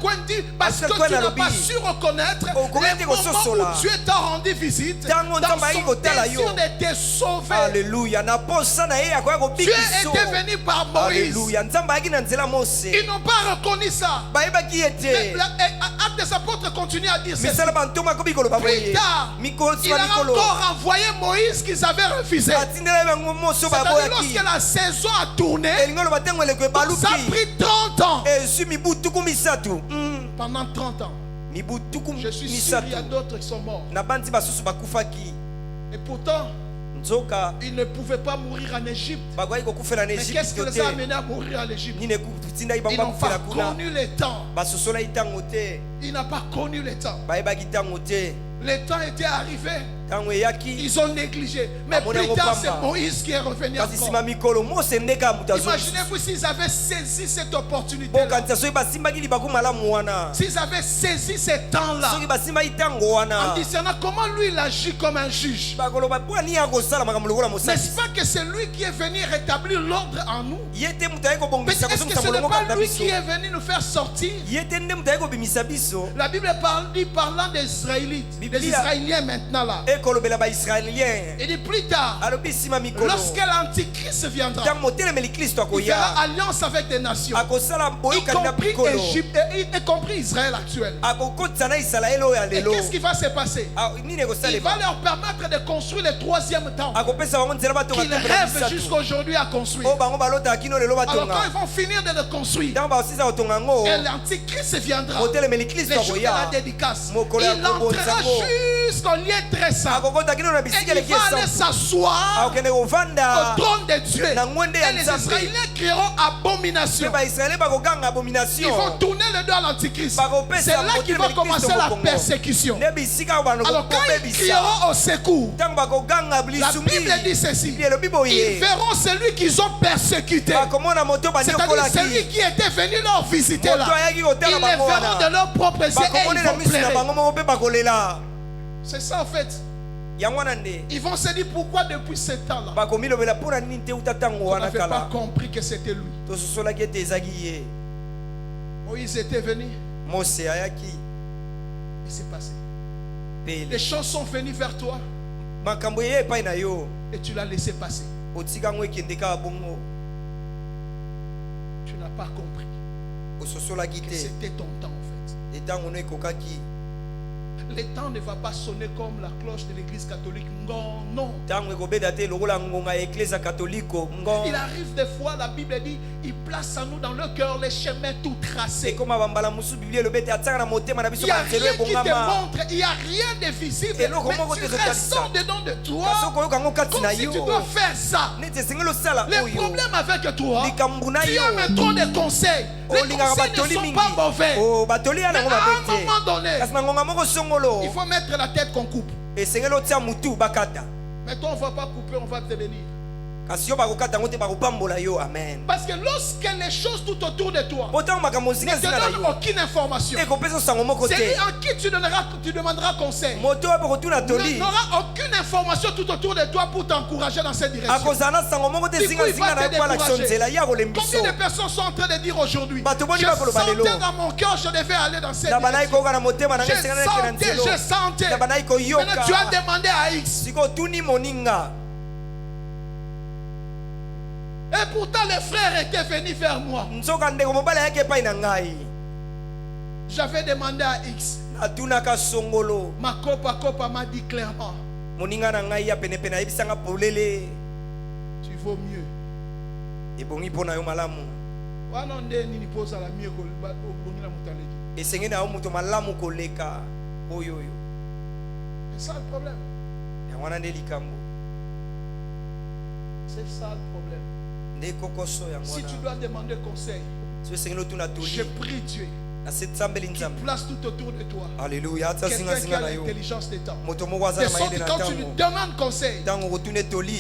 Quentin, parce que tu n'as pas su reconnaître le moment où Dieu t'a rendu visite dans son désir de te sauver. Alléluia. Dieu était venu par Moïse. Ils n'ont pas reconnu ça. Mais Actes des Apôtres continue à dire ceci. Plus tard, il a encore envoyé Moïse qu'ils avaient refusé. Lorsque la saison a tourné, ça a pris 30 ans. Pendant 30 ans. Je suis sûr qu'il y a d'autres qui sont morts. Et pourtant, ils ne pouvaient pas mourir en Égypte. Mais qu'est-ce qui les a amenés à mourir en Égypte? Ils n'ont pas connu le temps. Ils n'ont pas connu le temps. Le temps était arrivé. Ils ont négligé. Mais plus tard, c'est Moïse qui est revenu encore. Imaginez-vous s'ils avaient saisi cette opportunité. S'ils avaient saisi ce temps-là. En disant comment lui il agit comme un juge. N'est-ce pas que c'est lui qui est venu rétablir l'ordre en nous? Est-ce que ce n'est pas lui qui est venu nous faire sortir? La Bible dit parlant des Israélites, des Israéliens maintenant là. Et dit plus tard, lorsque l'Antichrist viendra, il fera alliance avec des nations, y compris Israël actuel. Et qu'est-ce qui va se passer? Il va leur permettre de construire le troisième temple qu'ils rêvent jusqu'aujourd'hui à construire. Alors quand ils vont finir de le construire, et l'Antichrist viendra, les jours de la dédicace, il entrera jusqu'au lieu très saint. Et il va aller s'asseoir au trône de Dieu. Et les Israéliens crieront abomination. Ils vont tourner le dos à l'Antichrist. C'est là qu'il va commencer la persécution. Alors quand ils crieront au secours, la Bible dit ceci: ils verront celui qu'ils ont persécuté, c'est-à-dire celui qui était venu leur visiter là. Ils les verront de leurs propres yeux et ils vont pleurer. C'est ça en fait. Ils vont se dire pourquoi depuis ce temps-là on n'avait pas compris que c'était lui. Moïse était venu et c'est passé. Les choses sont venues vers toi et tu l'as laissé passer. Tu n'as pas compris que c'était ton temps en fait. Le temps ne va pas sonner comme la cloche de l'église catholique. Non. Il arrive des fois, la Bible dit, il place en nous dans le cœur les chemins tout tracés. Il n'y a rien qui te montre, il n'y a rien de visible. Mais tu ressens dedans de toi comme si tu dois faire ça. Le problème avec toi, tu as un trop de conseils. Les conseils ne sont pas mauvais. Mais à un moment donné, il faut mettre la tête qu'on coupe. Mais toi on ne va pas couper, on va te bénir. Parce que lorsque les choses tout autour de toi ne te donnent aucune information, celui en qui tu demanderas conseil n'aura aucune information tout autour de toi pour t'encourager dans cette direction. Du coup, il va te décourager. Combien de personnes sont en train de dire aujourd'hui: je sentais dans mon cœur, je devais aller dans cette direction. Je sentais. Maintenant tu as demandé à X. Et pourtant les frères étaient venus vers moi. J'avais demandé à X. Ma copa m'a dit clairement: tu vaux mieux. C'est ça le problème. C'est ça le problème. Si tu dois demander conseil, je prie Dieu qui place tout autour de toi Alléluia. quelqu'un qui a l'intelligence des temps, de sorte que quand tu lui demandes conseil,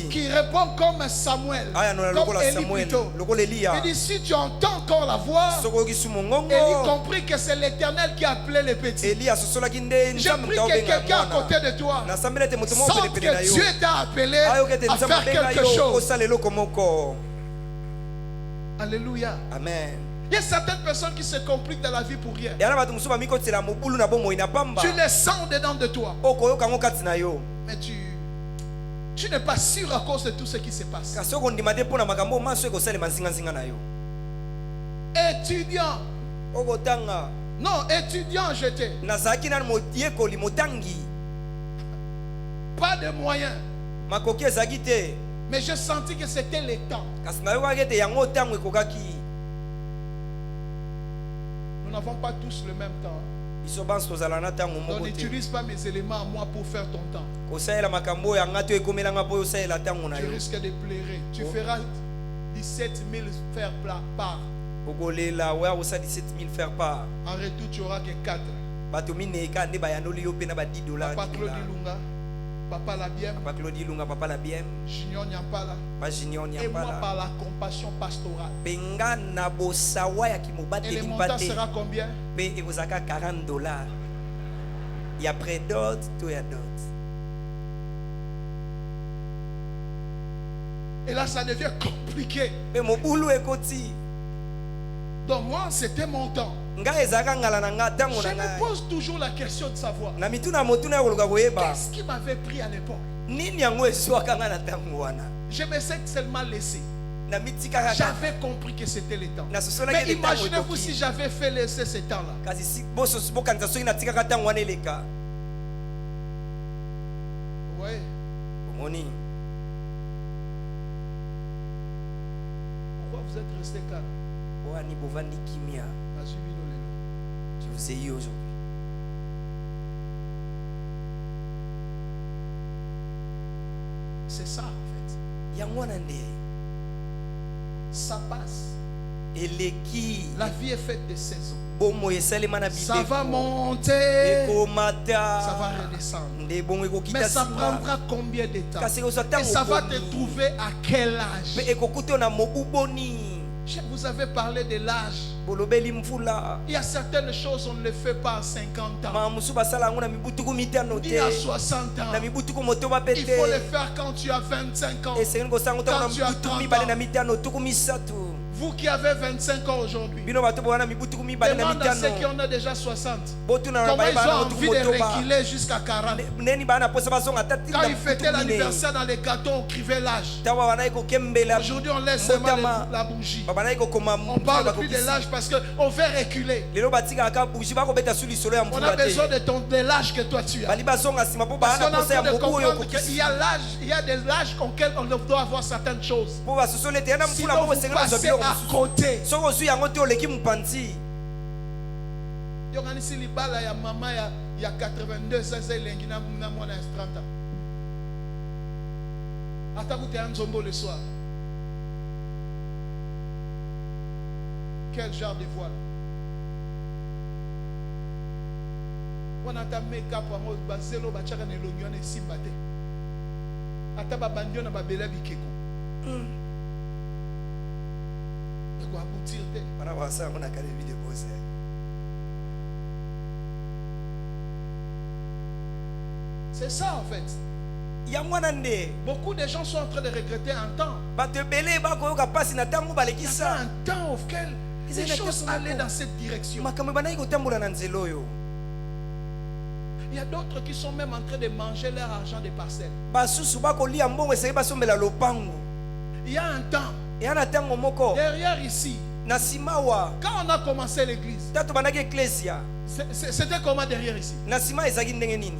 qui répond comme Samuel, comme Élie plutôt. Il dit: si tu entends encore la voix, Élie compris que c'est l'Éternel qui a appelé les petits. J'ai pris que quelqu'un à côté de toi sente que Dieu t'a appelé à faire quelque chose. Alléluia. Amen. Il y a certaines personnes qui se compliquent dans la vie pour rien. Tu les sens dedans de toi. Mais tu n'es pas sûr à cause de tout ce qui se passe. Étudiant, Non, étudiant j'étais. nazalaki nanu moyekoli motangi Pas de moyens. makoki ezalaki te Mais j'ai senti que c'était le temps. kasi nayokaki ete yango ntango ekokaki. Nous n'avons pas tous le même temps. biso banso tozala na ntango Donc moko te n'utilise pas mes éléments à moi pour faire ton temps. kosalela makambo oyo yanga to ekomelanga mpo oyo osalela ntango na Tu yo risques de pleurer. Tu feras 17 000 faire part. okolela oya kosala 17 000 faire part En retour, tu auras que 4. bato minei ka nde bayandoli yo mpe na ba 10 dollars Papa Claude Lunga, Papa Labiem, papa Claude Lunga papa la bien Junior Nyampala. pa junior Et moi nyambala par la compassion pastorale. penga na bosawa ya Et le kimobateli montant mpa te sera combien? mpe ekozalaka 40 dollars ya predot to ya dot Et là, ça devient compliqué. mpe mobulu ekoti Donc moi, c'était mon temps. ngai ezalaka ngala na nga ntango Je na me ngai pose toujours la question de savoir na mituna motuna ya koluka koyeba qu'est-ce qui m'avait pris à l'époque. nini yango ezwaka nga na ntango wana Je me sais seulement laissé. na mitika kaka J'avais compris que c'était le temps. nasosolaki Mais ete ntango imaginez-vous si ekoki j'avais fait laisser ce temps-là. kasi bokanisa soki natikaka ntango wana eleka Oui. omoni Pourquoi vous êtes resté calme? wani bovandi kimia je vous ai eu aujourd'hui C'est ça en fait. yango wana nde Ça passe. eleki La vie est faite de saisons. bomo esalema na Ça va bideko monter. ekomata Ça va redescendre. nde bongo Mais ekokita ça nsima prendra combien de temps? kasi ekozwa Et ntango ça va te boni trouver à quel âge? mpe ekokuta na mobu boni Vous avez parlé de l'âge. bolobeli mvula Il y a certaines choses, on ne les fait pas à 50 ans, ma mosusu basala yango na mibutuku mitano ni te à 60 ans. na mibutuku motoba mpe Il faut le te faire quand tu as 25 ans. esengeli kosango ntango na Quand tu as mibutuku 30 mibale ans. na mitano tuku misatu Vous qui avez 25 ans aujourd'hui, bino bato bowana mibutuku mibale na demande à ceux qui mitano en ont déjà 60. botuna na Comment baye ils bana ont motuku envie de motoba reculer jusqu'à 40. neni bana posa bazonga Quand tatinda ils fêtaient l'anniversaire dans les gâteaux, on criait l'âge. tawa banayi kokembela Aujourd'hui, on laisse seulement mbotama la bougie. babanayi kokoma On parle plus de l'âge parce qu'on veut reculer. lelo batikaka kaka bushi bakobeta su lisolo ya On a mvula besoin te de l'âge que toi tu as. bali bazonga nsima mpo Parce qu'on bana a posa ya besoin de mobu oyo comprendre qu'il y a l'âge, il y a des âges auxquels on doit avoir certaines choses. mpo basosoli ete yana mvula Sinon, mpo vous esengeli bazwa passez biloko à mosusu côté. soki ozwi yango te oleki mopanzi yokanisi libala ya mama ya 82 sasa elengi na mwana ya 30 ans. Ata kuteya nzombo le soir. Quel genre de voile? Wana ta make-up wango bazelo bachaka na elongi wana esimba te. Ata babandio na babela bikeko. Eko aboutir te. bana basa yango na académie de bose C'est ça en fait. yango wana nde Beaucoup de gens sont en train de regretter un temps. bato ebele bakoyoka mpasi na ntango Il y balekisa a un temps auquel les choses allaient dans cette direction. makambo ebandaki kotambola na nzela oyo Il y a d'autres qui sont même en train de manger leur argent des parcelles. basusu bakolia mbongo esengeli basombela lopango Il y a un temps, eya na ntango moko derrière ici, na nsima wa quand on a commencé l'église, ntango tobandaki eklesia c'était comment derrière ici? na nsima ezalaki ndenge nini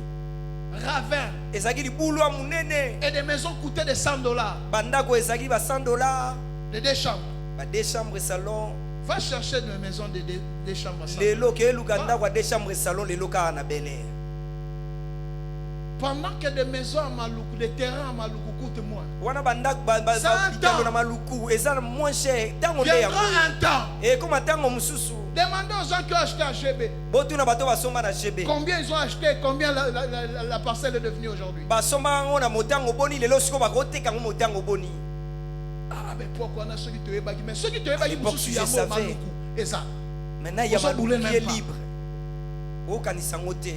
Ravin. ezalaki libulu ya monene Et des maisons coûtaient des $100. bandako ezalaki ba 100 dollars De 2 chambres. ba 2 chambres salon Va chercher une maison de 2 chambres. 100. lelo keyeluka ndako ya 2 chambres salon lelo kaka na bel air Pendant que des maisons à Maluku, des terrains à Maluku coûtent moins. wana bandako Ça bitalo entend. na maluku eza moins cher ntango nde Viendra yango un temps. ekoma ntango mosusu Demandez aux gens qui ont acheté à GB. botuna bato basomba na gb Combien ils ont acheté, combien la parcelle est devenue aujourd'hui. basomba yango na motango boni lelo siko bakoteka yango motango boni Ah, mais pourquoi on a ceux qui te ébagui? Mais ceux qui te ébagui, l'époque, ils je sont savais. Maluku. Et ça. maintenant ya Ozo boule maluku même ye pas. libre okanisa yango te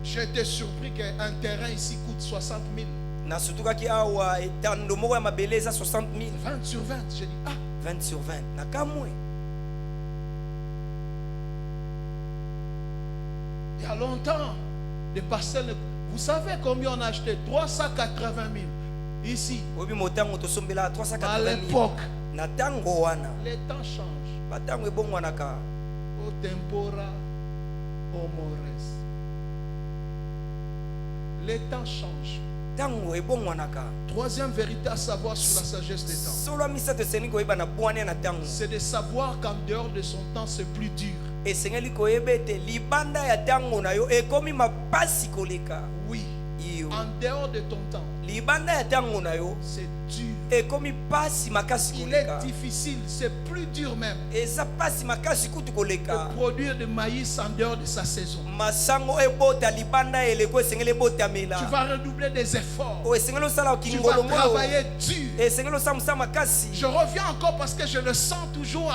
J'ai été surpris qu'un terrain ici coûte 60 000. nasutukaki awa etando moko ya mabele eza 60 000 20 sur 20. J'ai dit, ah, 20 sur 20 na kamwe il y a longtemps, des parcelles. Vous savez combien on a acheté? 380 000. Ici. oyebi motango tosombela À 380 000 l'époque, na ntango wana les temps changent. batango ebongwanaka O tempora homores. Les temps changent. ntango ebongwanaka. Troisième vérité à savoir sur la sagesse des temps, Solo misato esengeli koyeba na bwane na ntango. c'est de savoir qu'en dehors de son temps, c'est plus dur. Esengeli koyeba ete libanda ya ntango na yo ekomi mapasi koleka. Oui, Iyo. en dehors de ton temps, Libanda ya ntango na yo c'est dur. ekomi pasi makasi Il est koleka. difficile, c'est plus dur même Eza pasi makasi kutu koleka. de produire de maïs en dehors de sa saison. Masango ebota libanda eleko esengeli Tuebotamela. vas redoubler des efforts. O esengeli osala Tu vas kingolongolo. travailler dur. Esengeli osala mosala makasi. Je reviens encore parce que je le sens toujours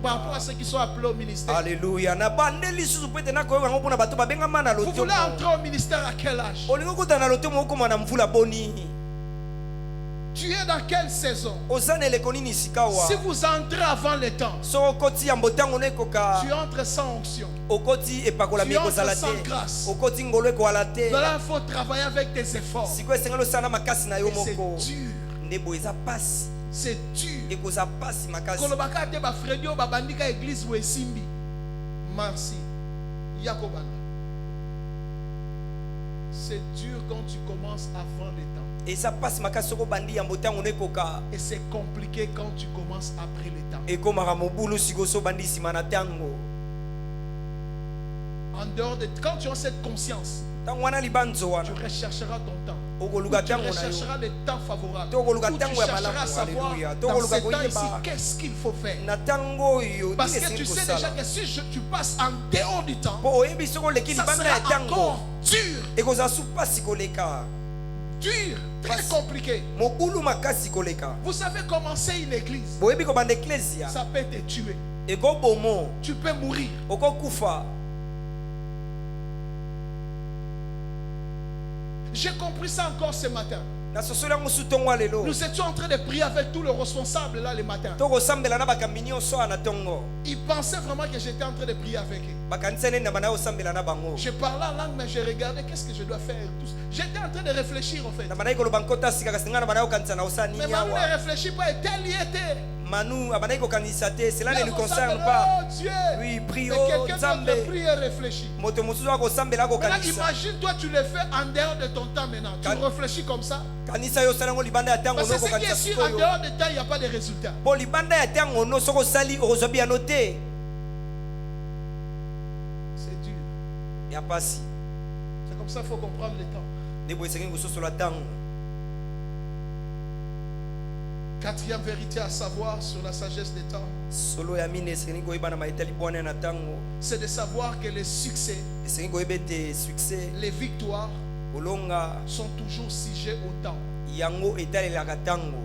par rapport à ceux qui sont appelés au ministère. Alléluia. Na bandeli susu pete na koyeba ngo pona bato babengama na Vous lotomo. voulez entrer au ministère à quel âge? Olingo kota na lotomo okoma na mvula boni. Tu es dans quelle saison? Ozana eleko nini sikawa. Si vous entrez avant le temps, So okoti ya mbotango na ekoka. tu entres sans onction. Okoti epakola Tu mi ekozala entres sans te. grâce. Okoti ngolo ekoala te. Là, il faut travailler avec tes efforts. Sikoyo esengeli osala na makasi na yo Et c'est moko. dur. Ndebo eza pasi. C'est dur. Ekoza pasi makasi. Kolobaka te ba fredi o babandika église ou esimbi. Merci. Yakobana. C'est dur quand tu commences avant le temps. Eza pasi makasi soko bandi ya mbotango na ekoka. Et c'est compliqué quand tu commences après le temps. Ekomaka mobulu sikoyo so bandi nsima na ntango. En dehors de quand tu as cette conscience, Ntango wana libanzo tu wana. rechercheras ton temps. Okoluka Tu ntango na yo. rechercheras le temps favorable. Tokoluka Où tu ntango ya chercheras à malamu. savoir Alléluia. dans Tokoluka ce temps ici, koyeba. qu'est-ce qu'il faut faire. Na ntango oyo Parce nini que tu esengeli sais déjà kosala. que si tu passes en dehors du temps, Po oyebi soko oleki ça libanda ya sera ntango. encore dur. Ekozala su pasi koleka. Dur, très Parce- compliqué. Mobulu makasi koleka. Vous savez, commencer une église, Boyebi kobanda eklesia. ça peut te tuer. Ekobomo. Tu peux mourir. Okokufa. J'ai compris ça encore ce matin. Na sosoli yango su ntongo ya lelo. Nous étions en train de prier avec tous les responsables là le matin. Tokosambela na bakambi nyonso awa na ntongo. Ils pensaient vraiment que j'étais en train de prier avec eux. Bakanisa nini na bana osambela na bango. Je parlais en langue, mais je regardais qu'est-ce que je dois faire. J'étais en train de réfléchir en fait. Na bana koloba nkota sika kasi nga na bana okanisa na osani Mais Manu ne yawa. réfléchit pas et tel y était. Manu abana kokanisa te. Cela ne Là, lui on concerne s'appelle, pas. oh Dieu. Oui, prie Mais oh quelqu'un Nzambe. d'autre prie et réfléchit. Moto mosusu akosambela Maintenant, kokanisa. imagine toi, tu le fais en dehors de ton temps maintenant. Tu réfléchis comme ça. Kanisa yo osala yango libanda ya ntango Parce que no ce qui est kokanisa sûr, en sikoyo. dehors de temps, il n'y a pas de résultat. Po libanda ya ntango no soko osali okozwa biyano te. C'est dur. Ya pasi. C'est comme ça qu'il faut comprendre le temps. Nde boye esengi kososola ntango. Quatrième vérité à savoir sur la sagesse des temps, Solo ya mine esengi koyeba na maitali bwana na ntango. c'est de savoir que les succès, Esengi koyeba ete succès les victoires kolonga sont toujours sujets au temps. yango etalelaka ntango.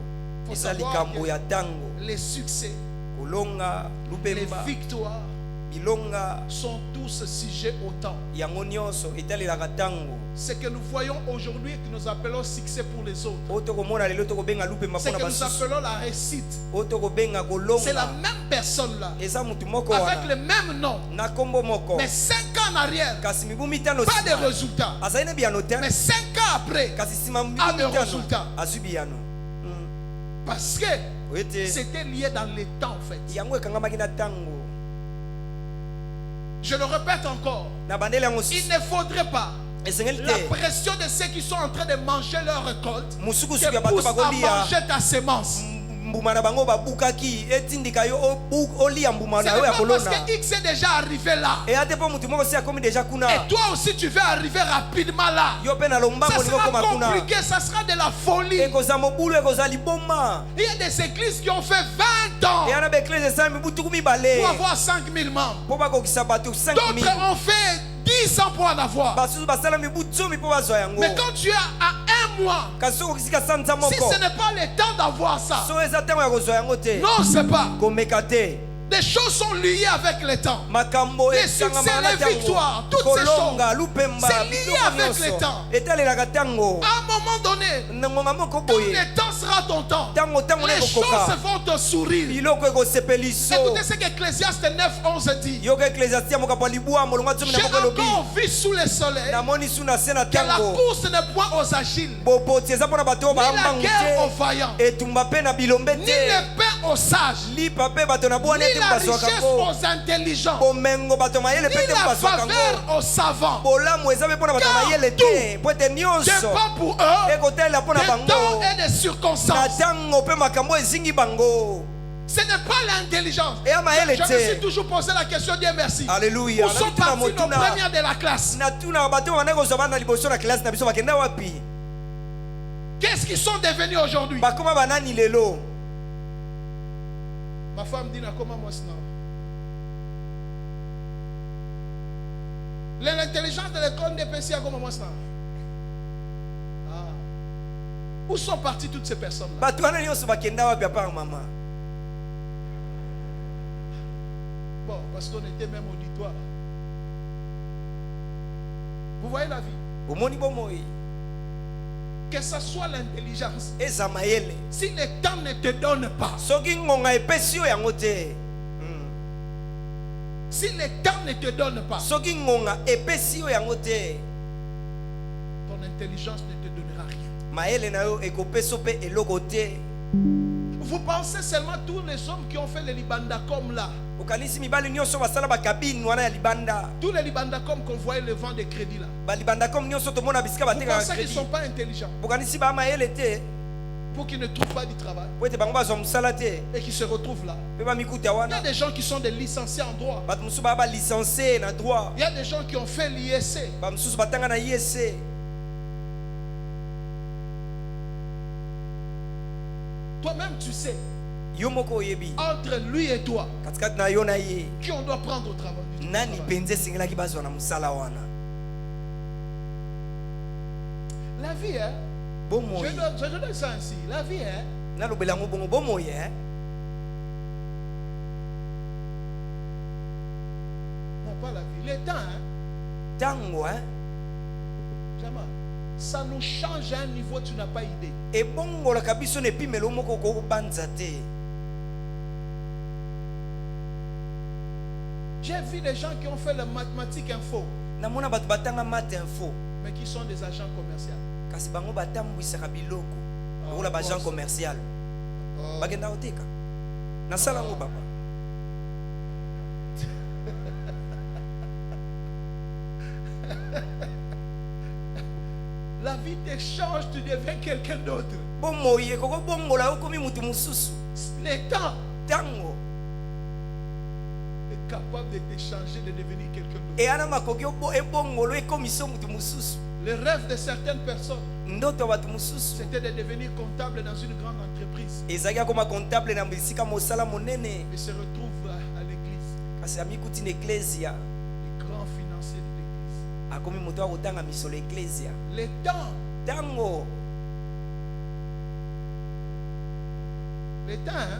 Faut Eza savoir likambo que ya ntango. les succès, Kolonga les lupemba victoires bilonga sont tous sujets au temps. yango nyonso etalelaka ntango. Ce que nous voyons aujourd'hui et que nous appelons succès pour les autres, Oyo tokomona lelo tokobenga lupemba ce mpona que nous basusu. appelons la réussite, Oyo tokobenga c'est la kolonga. même personne là, Eza mutu moko avec le wana même nom, na kombo moko. mais 5 ans en arrière, Kasi mibu mitano pas de nsima, résultat. azali na biyano te. Mais 5 ans après, Kasi nsima mibu Ah, mais mitano résultat. azwi biyano. parce que Oyo ete c'était lié dans les temps en fait. yango ekangamaki na ntango. Je le répète encore, Na bandele yango il susu ne faudrait pas esengeli la te pression de ceux qui sont en train de manger leur récolte mosukusuku te ya bato pousse à bakolia manger ta sémence. mbuma na bango babukaki etindika yo olia mbuma Ce na n'est yo ya pas parce kolona. que X est déjà arrivé là. eya te mpo mutu moko si akomi deja kuna. Et toi aussi tu veux arriver rapidement là. Yo mpe na lombango Ça olingi okoma sera kuna. compliqué, ça sera de la folie. Ekozala mobulu ekozala liboma. Il y a des églises qui ont fait 20 ans eya na baeklese esala mibu tuku mibale pour avoir 5000 membres. mpo bakokisa bato 5000. D'autres ont fait 10 ans pour en avoir. basusu basala mibu 10 mpo bazwa yango. Mais quand tu es à un mois, kasi soki okisika sanza si moko ce n'est pas le temps d'avoir ça, so eza ntango ya kozwa yango te non, c'est pas. komeka te. Des choses sont liées avec le temps. makambo Les esangamaka succès, na les ntango. victoires, toutes ces kolonga choses, lupemba c'est lié biloko avec nyonso le temps. etalelaka ntango. À un moment donné, ngonga moko quand boye le temps sera ton temps, ntango ntango na les choses ekokoka vont te sourire. biloko ekosepeli so. Écoutez ce qu'Ecclésiaste 9:11 dit. yoka eklesiastia mokapo ya libwa molongo zomi na J'ai moko elobi encore vu sous le soleil namoni su na se na que la ntango course n'est point aux agiles, bopoti eza mpo na bato oyo ni la bayambangu guerre aux te vaillants, etumba mpe na bilombe ni te l'épée aux sages, Li pape bato na ni bwana ete la mpaswaka richesse ngo. aux intelligents, Bomengo bato mayele ni pete la mpaswaka ngo. faveur aux savants. Bolamu eza mpe mpona bato Car mayele te. Po ete nyonso Dépend pour eux ekotelela mpona des temps bango. et des Na circonstances. ntango mpe makambo ezingi bango. Ce n'est pas l'intelligence. Et à Maël Je me était. suis toujours posé la question, Dieu merci. Alléluia. Où sont partis nos premiers de la classe? Na tuna bato wana kozwa bana liboso na classe na biso bakenda wapi? Qu'est-ce qu'ils sont devenus aujourd'hui? Bakoma banani lelo. Ma femme dit, comment moi l'intelligence de l'école des PC à comment moi Où sont parties toutes ces personnes-là? Bato wana nyonso bakenda wapi à part maman? Bon, parce qu'on était même auditoire. Vous voyez la vie? Omoni bomoi. Que ce soit l'intelligence. Eza mayele. Si le temps ne te donne pas. Soki ngonga epesi yo yango te. Si le temps ne te donne pas. Soki ngonga epesi yo yango te. Ton intelligence ne te donnera rien. Mayele na yo ekopeso pe eloko te. Vous pensez seulement tous les hommes qui ont fait les libandacom là. Okanisi mibali nyonso basala ba cabine wana ya libanda. Tous les libandacom qu'on voyait le vent de crédit là. Ba libanda comme nyonso to mona bisika Vous bateka pensez qu'ils crédit. ne sont pas intelligents? Okanisi ba mayele te. Pour qu'ils ne trouvent pas du travail. Po ete bango bazwa musala te. Et qu'ils se retrouvent là. Pe ba mikuta Il y a wana. des gens qui sont des licenciés en droit. Bato mususu ba licencié na droit. Il y a des gens qui ont fait l'ISC. Ba mususu batanga na ISC. Toi-même tu sais. Yo moko oyebi. Entre lui et toi. Katikati na yo na ye. Qui on doit prendre au travail. Nani penze singelaki bazwa na musala wana. La vie hein. Bomoi. Je donne ça ainsi. La vie hein. Nalobela ngo bongo bomoi hein. Non pas la vie. Le temps hein. Tango hein. Jamais. Ça nous change à un niveau tu n'as pas idée. Et bongo la kabiso ne pimelo moko ko banza te. J'ai vu des gens qui ont fait le mathématique info. Namona bato batanga mat info. Mais qui sont des agents commerciaux. Kasi bango batambwisaka biloko. Ola ba agent commercial. Bagenda oteka. Na sala ngo papa. La vie te change, tu deviens quelqu'un d'autre. Bomoye koko bongola okomi mutu mususu. Le temps Tango. est capable de te changer, de devenir quelqu'un d'autre. E ana makoki ebongolo ekomiso mutu mususu. Le rêve de certaines personnes, Ndoto bato mususu. c'était de devenir comptable dans une grande entreprise. Ezaki akoma comptable na bisika mosala monene. Et se retrouve à l'église. Kasi amikuti na ecclesia. Les grands financiers de l'église. Akomi mutu akotanga misolo ecclesia. Le temps, Tango. le temps, hein?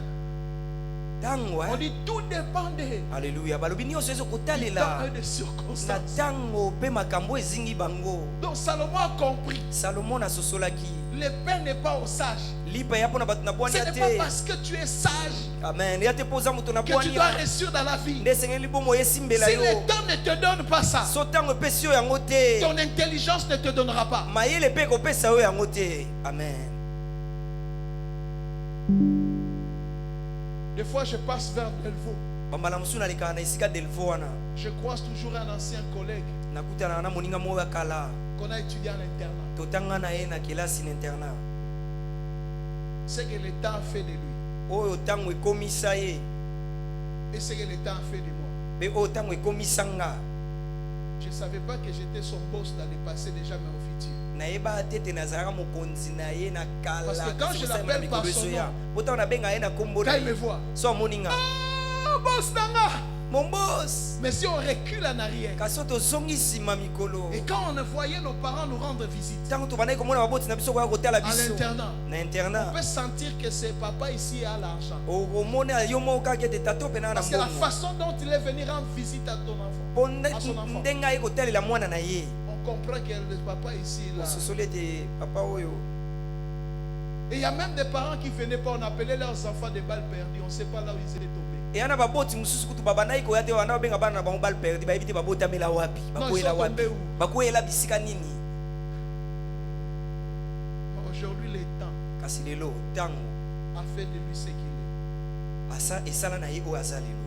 Tango On hein. dit tout dépend de Alléluia. Balobi nyonso ezo temps kotalela. et de Na circonstances. tango pe makambo ezingi bango. Donc Salomon a compris. Salomon asosolaki. Le pain n'est pas aux sages. Lipa ya pona bato na Ce bwani n'est ya pas te. parce que tu es sage Amen. Ya te poza mutu na que tu bwani dois ya. réussir dans la vie. Nde sengeli bomo yesimbela Si yo. le temps ne te donne pas ça, So tango epesi yo yango te. ton intelligence ne te donnera pas. Mayele pe kopesa yo yango te. Amen. Des fois, je passe vers Delvaux. Bambala musu nalekaka na esika delvo wana. Je croise toujours un ancien collègue Nakutana na moninga mo ya kala. qu'on a étudié en internat. Totanga na ye na kelasi na internat. Ce que le temps a fait de lui Oyo tango ekomisa ye. et ce que le temps a fait de moi. Pe oyo tango ekomisa nga. Je ne savais pas que j'étais son boss dans le passé, déjà, mais au futur. Nayeba tete nazalaka mokonzi na ye na kala. Parce que quand je l'appelle par son nom, Pourtant on a benga ye na kombo Quand na il me ye. voit, So moninga. ah, boss Nanga! Mon boss. Mais si on recule en arrière, Kaso tozongi sima mikolo. et quand on voyait nos parents nous rendre visite Tango tobandaki komona baboti na biso koya kotala à biso. l'internat, Na on internat. peut sentir que ce papa ici a l'argent. Omona yo moko kaka ete tato mpe na na Parce que la mbongo. façon dont il est venu rendre visite à ton enfant, Po à son enfant, ndenge aye kotalela mwana na ye. on comprend que le papa ici, là. Ososoli ete papa oyo. Et il y a même des parents qui venaient pas, on appelait leurs enfants des balles perdues. On ne sait pas là où ils étaient tombés. eyana baboti mosusu kutu babandaki koya te wana babenga bana na bango bale perdi bayebi te babotamela wapi bakoyela wapi tombés où? bakoyela bisika nini. Aujourd'hui, le temps Kasi lelo ntango a fait de lui ce qu'il est. asa esala na ye o azalelo.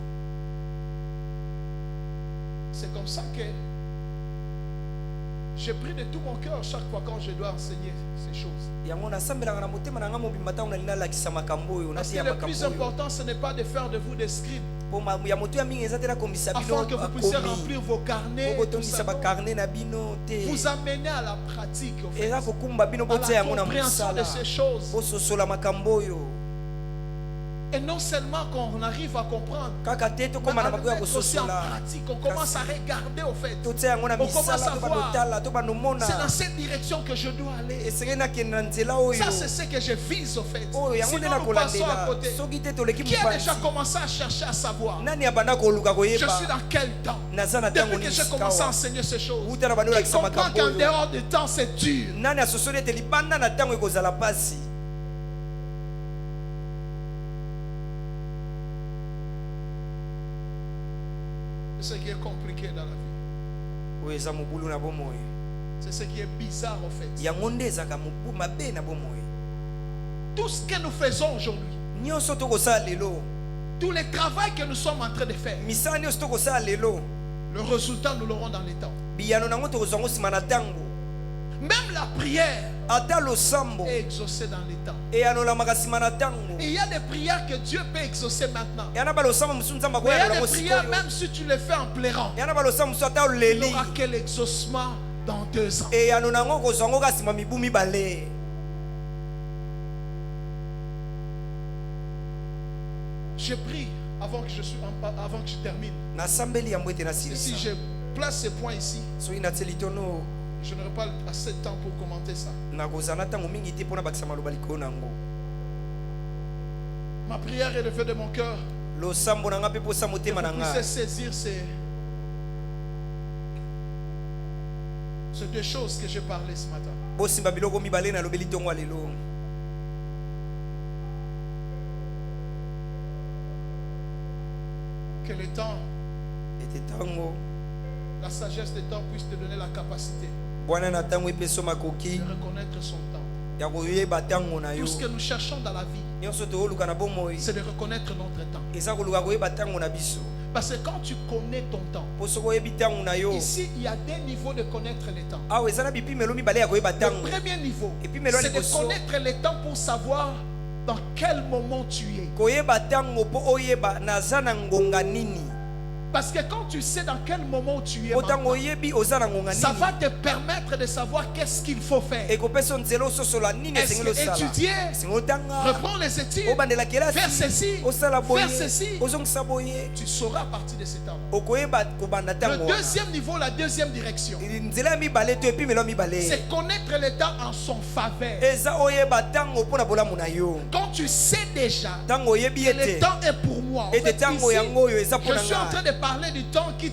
C'est comme ça que je prie de tout mon cœur chaque fois quand je dois enseigner ces choses. Yango na sambela na motema na ngamo bimbata na lina lakisa makambo yo na Parce que tia le makambo. plus important, ce n'est pas de faire de vous des scribes, Ya moto ya mingi ezatela komisa bino afin que vous puissiez remplir vos carnets. Boko Tout tondisa ça, ba non. carnet na bino te. Vous amener à la pratique, au fait, Eza kokumba bino à botia la yango na compréhension de mosala. ces choses. Bososola makambo yo. Et non seulement qu'on arrive à comprendre, Kaka te to mais koma na à le makoya mettre aussi en kososola. pratique. On commence à regarder, au fait. Totia yango na On commence misala à to voir. banotala to banomona. C'est dans cette direction que je dois aller. Esenge na kenda nzela oyo. Ça, c'est ce que je vise, au fait. Oyo yango nde Sinon, na nous passons à kolandela. côté. Soki te toleki Qui a déjà mopanzi. commencé à chercher à savoir? Nani abanda koluka Je koyeba. suis dans quel temps? Naza na tango Depuis que nini j'ai commencé à sikawa. enseigner ces choses, Uta na bando il lakisa comprend makambo qu'en oyo. dehors du temps, c'est dur. Nani asosoli ete libanda na tango ekozala pasi. C'est ce qui est compliqué dans la vie. Oyo eza mobulu na bomoi. C'est ce qui est bizarre, en fait. Yango nde ezaka mobu mabe na bomoi. Tout ce que nous faisons aujourd'hui, Nyonso tokosala lelo. tout le travail que nous sommes en train de faire, Misala nyonso tokosala lelo. le résultat, nous l'aurons dans les temps. Biyano nango tokozwa ngo nsima na tango. Même la prière Ata losambo est exaucée dans les temps. eyanolamaka nsima na tango. Et il y a des prières que Dieu peut exaucer maintenant. Yana balosambo mosusu nzambe Mais il y a akoyanola des ngo prières, sikoyo. même si tu les fais en pleurant, Yana balosambo mosusu ata il oleli. n'y aura que l'exaucement dans 2 ans. Eyano nango kozwa ngo ka nsima mibu mibale. Je prie avant que je termine. Nasambeli yango ete Et si nasilisa. je place ces points ici, Soki natieli tono je n'aurai pas assez de temps pour commenter ça. nakozala na ntango mingi te mpona bakisa maloba likolo nango. Ma prière est levée de mon cœur. Losambo na nga mpe posa Que motema na vous nga. puissiez saisir ces 2 choses que j'ai parlé ce matin. Bosimba biloko mibale nalobeli ntongo ya lelo. Que le temps, Ete ntango la sagesse des temps puisse te donner la capacité bwana na ntango epeso makoki de reconnaître son temps. ya koyeba ntango na yo. Tout ce que nous cherchons dans la vie, Nyonso tooluka na bomoi c'est de reconnaître notre temps. eza koluka koyeba ntango na biso. Parce que quand tu connais ton temps, Po soki oyebi ntango na yo ici, il y a des niveaux de connaître les temps. awa eza na bipimelo mibale ya koyeba Le ntango. premier niveau, Et puis, mais là, c'est les de bossos- connaître les temps pour savoir dans quel moment tu es. Koyeba ntango mpo oyeba naza na ngonga nini. Parce que quand tu sais dans quel moment tu es, Po ntango maintenant, oyebi oza na ngonga ça va nini te permettre de savoir qu'est-ce qu'il faut faire. ekopesa nzela ososola nini Est-ce esengeli que osala. étudier, Esengeli otanga reprendre les études, obandela faire kelasi ceci, osala boye faire ceci, ozongisa boye tu sauras à partir de ce temps. okoyeba kobanda Le ntango wana. deuxième niveau, la deuxième direction, nzela ya mibale to epimelo ya mibale c'est connaître le temps en son faveur. eza oyeba ntango mpo na bolamu na yo. Quand tu sais déjà Ntango oyebi que le ete temps est pour moi, en ete fait, ntango ici, yango oyo eza mpo je na suis en train ngai. de parler du temps qui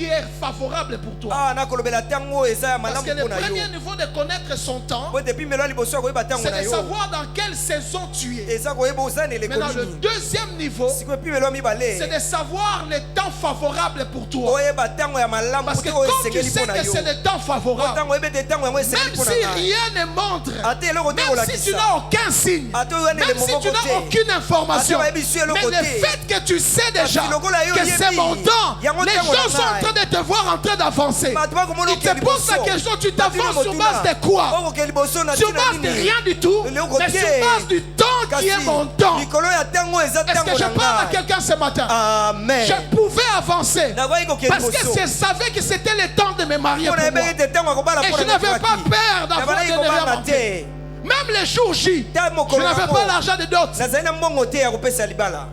est favorable pour toi. Ah, nakolobela ntango oyo eza ya Parce malamu que le mpo na yo. premier niveau de connaître son temps, Po ete epimelo ya liboso ya koyeba ntango c'est na de yo savoir dans quelle saison tu es. eza koyeba oza na eleko Maintenant, le nini. deuxième niveau, sikoyo epimelo ya c'est mibale de savoir le temps favorable pour toi. oyeba ntango ya malamu Parce que te oyo quand tu esengeli sais mpo na que yo. c'est le temps favorable, Ntango oyebi ete ntango yango esengeli même mpo na si ngai. rien ne montre, Ate eloko te même si tu kolakisa. n'as aucun signe, Ate oyo wana même elemo si moko tu n'as te. aucune information, Ate bayebi su eloko mais le te. fait que tu sais déjà Kasi lokola yo que oyebi, c'est mon temps, yango les ntango na gens sont en ngai. train de te voir en train d'avancer. Bato bakomona Ils te okeli posent la liboso. question, tu t'avances Bato sur motuna. base de quoi? Okokeli liboso na Sur ntina base de nini? rien du tout, Eloko mais te. sur base du temps qui est mon temps. likolo ya ntango eza Est-ce ntango que je na parle à ngai. quelqu'un ce matin? Amen. Je pouvais avancer Nakoki kokeli parce que liboso. je savais que c'était le temps de me marier Mpo pour na moi. yebeki ete ntango akobala Et mpo je na n'avais pas ngai. peur d'avoir Nabalaki de kobanga rentrer. te. Même les jours J, Ta je mokolo n'avais yango. pas l'argent de dot. nazali na mbongo te ya kopesa libala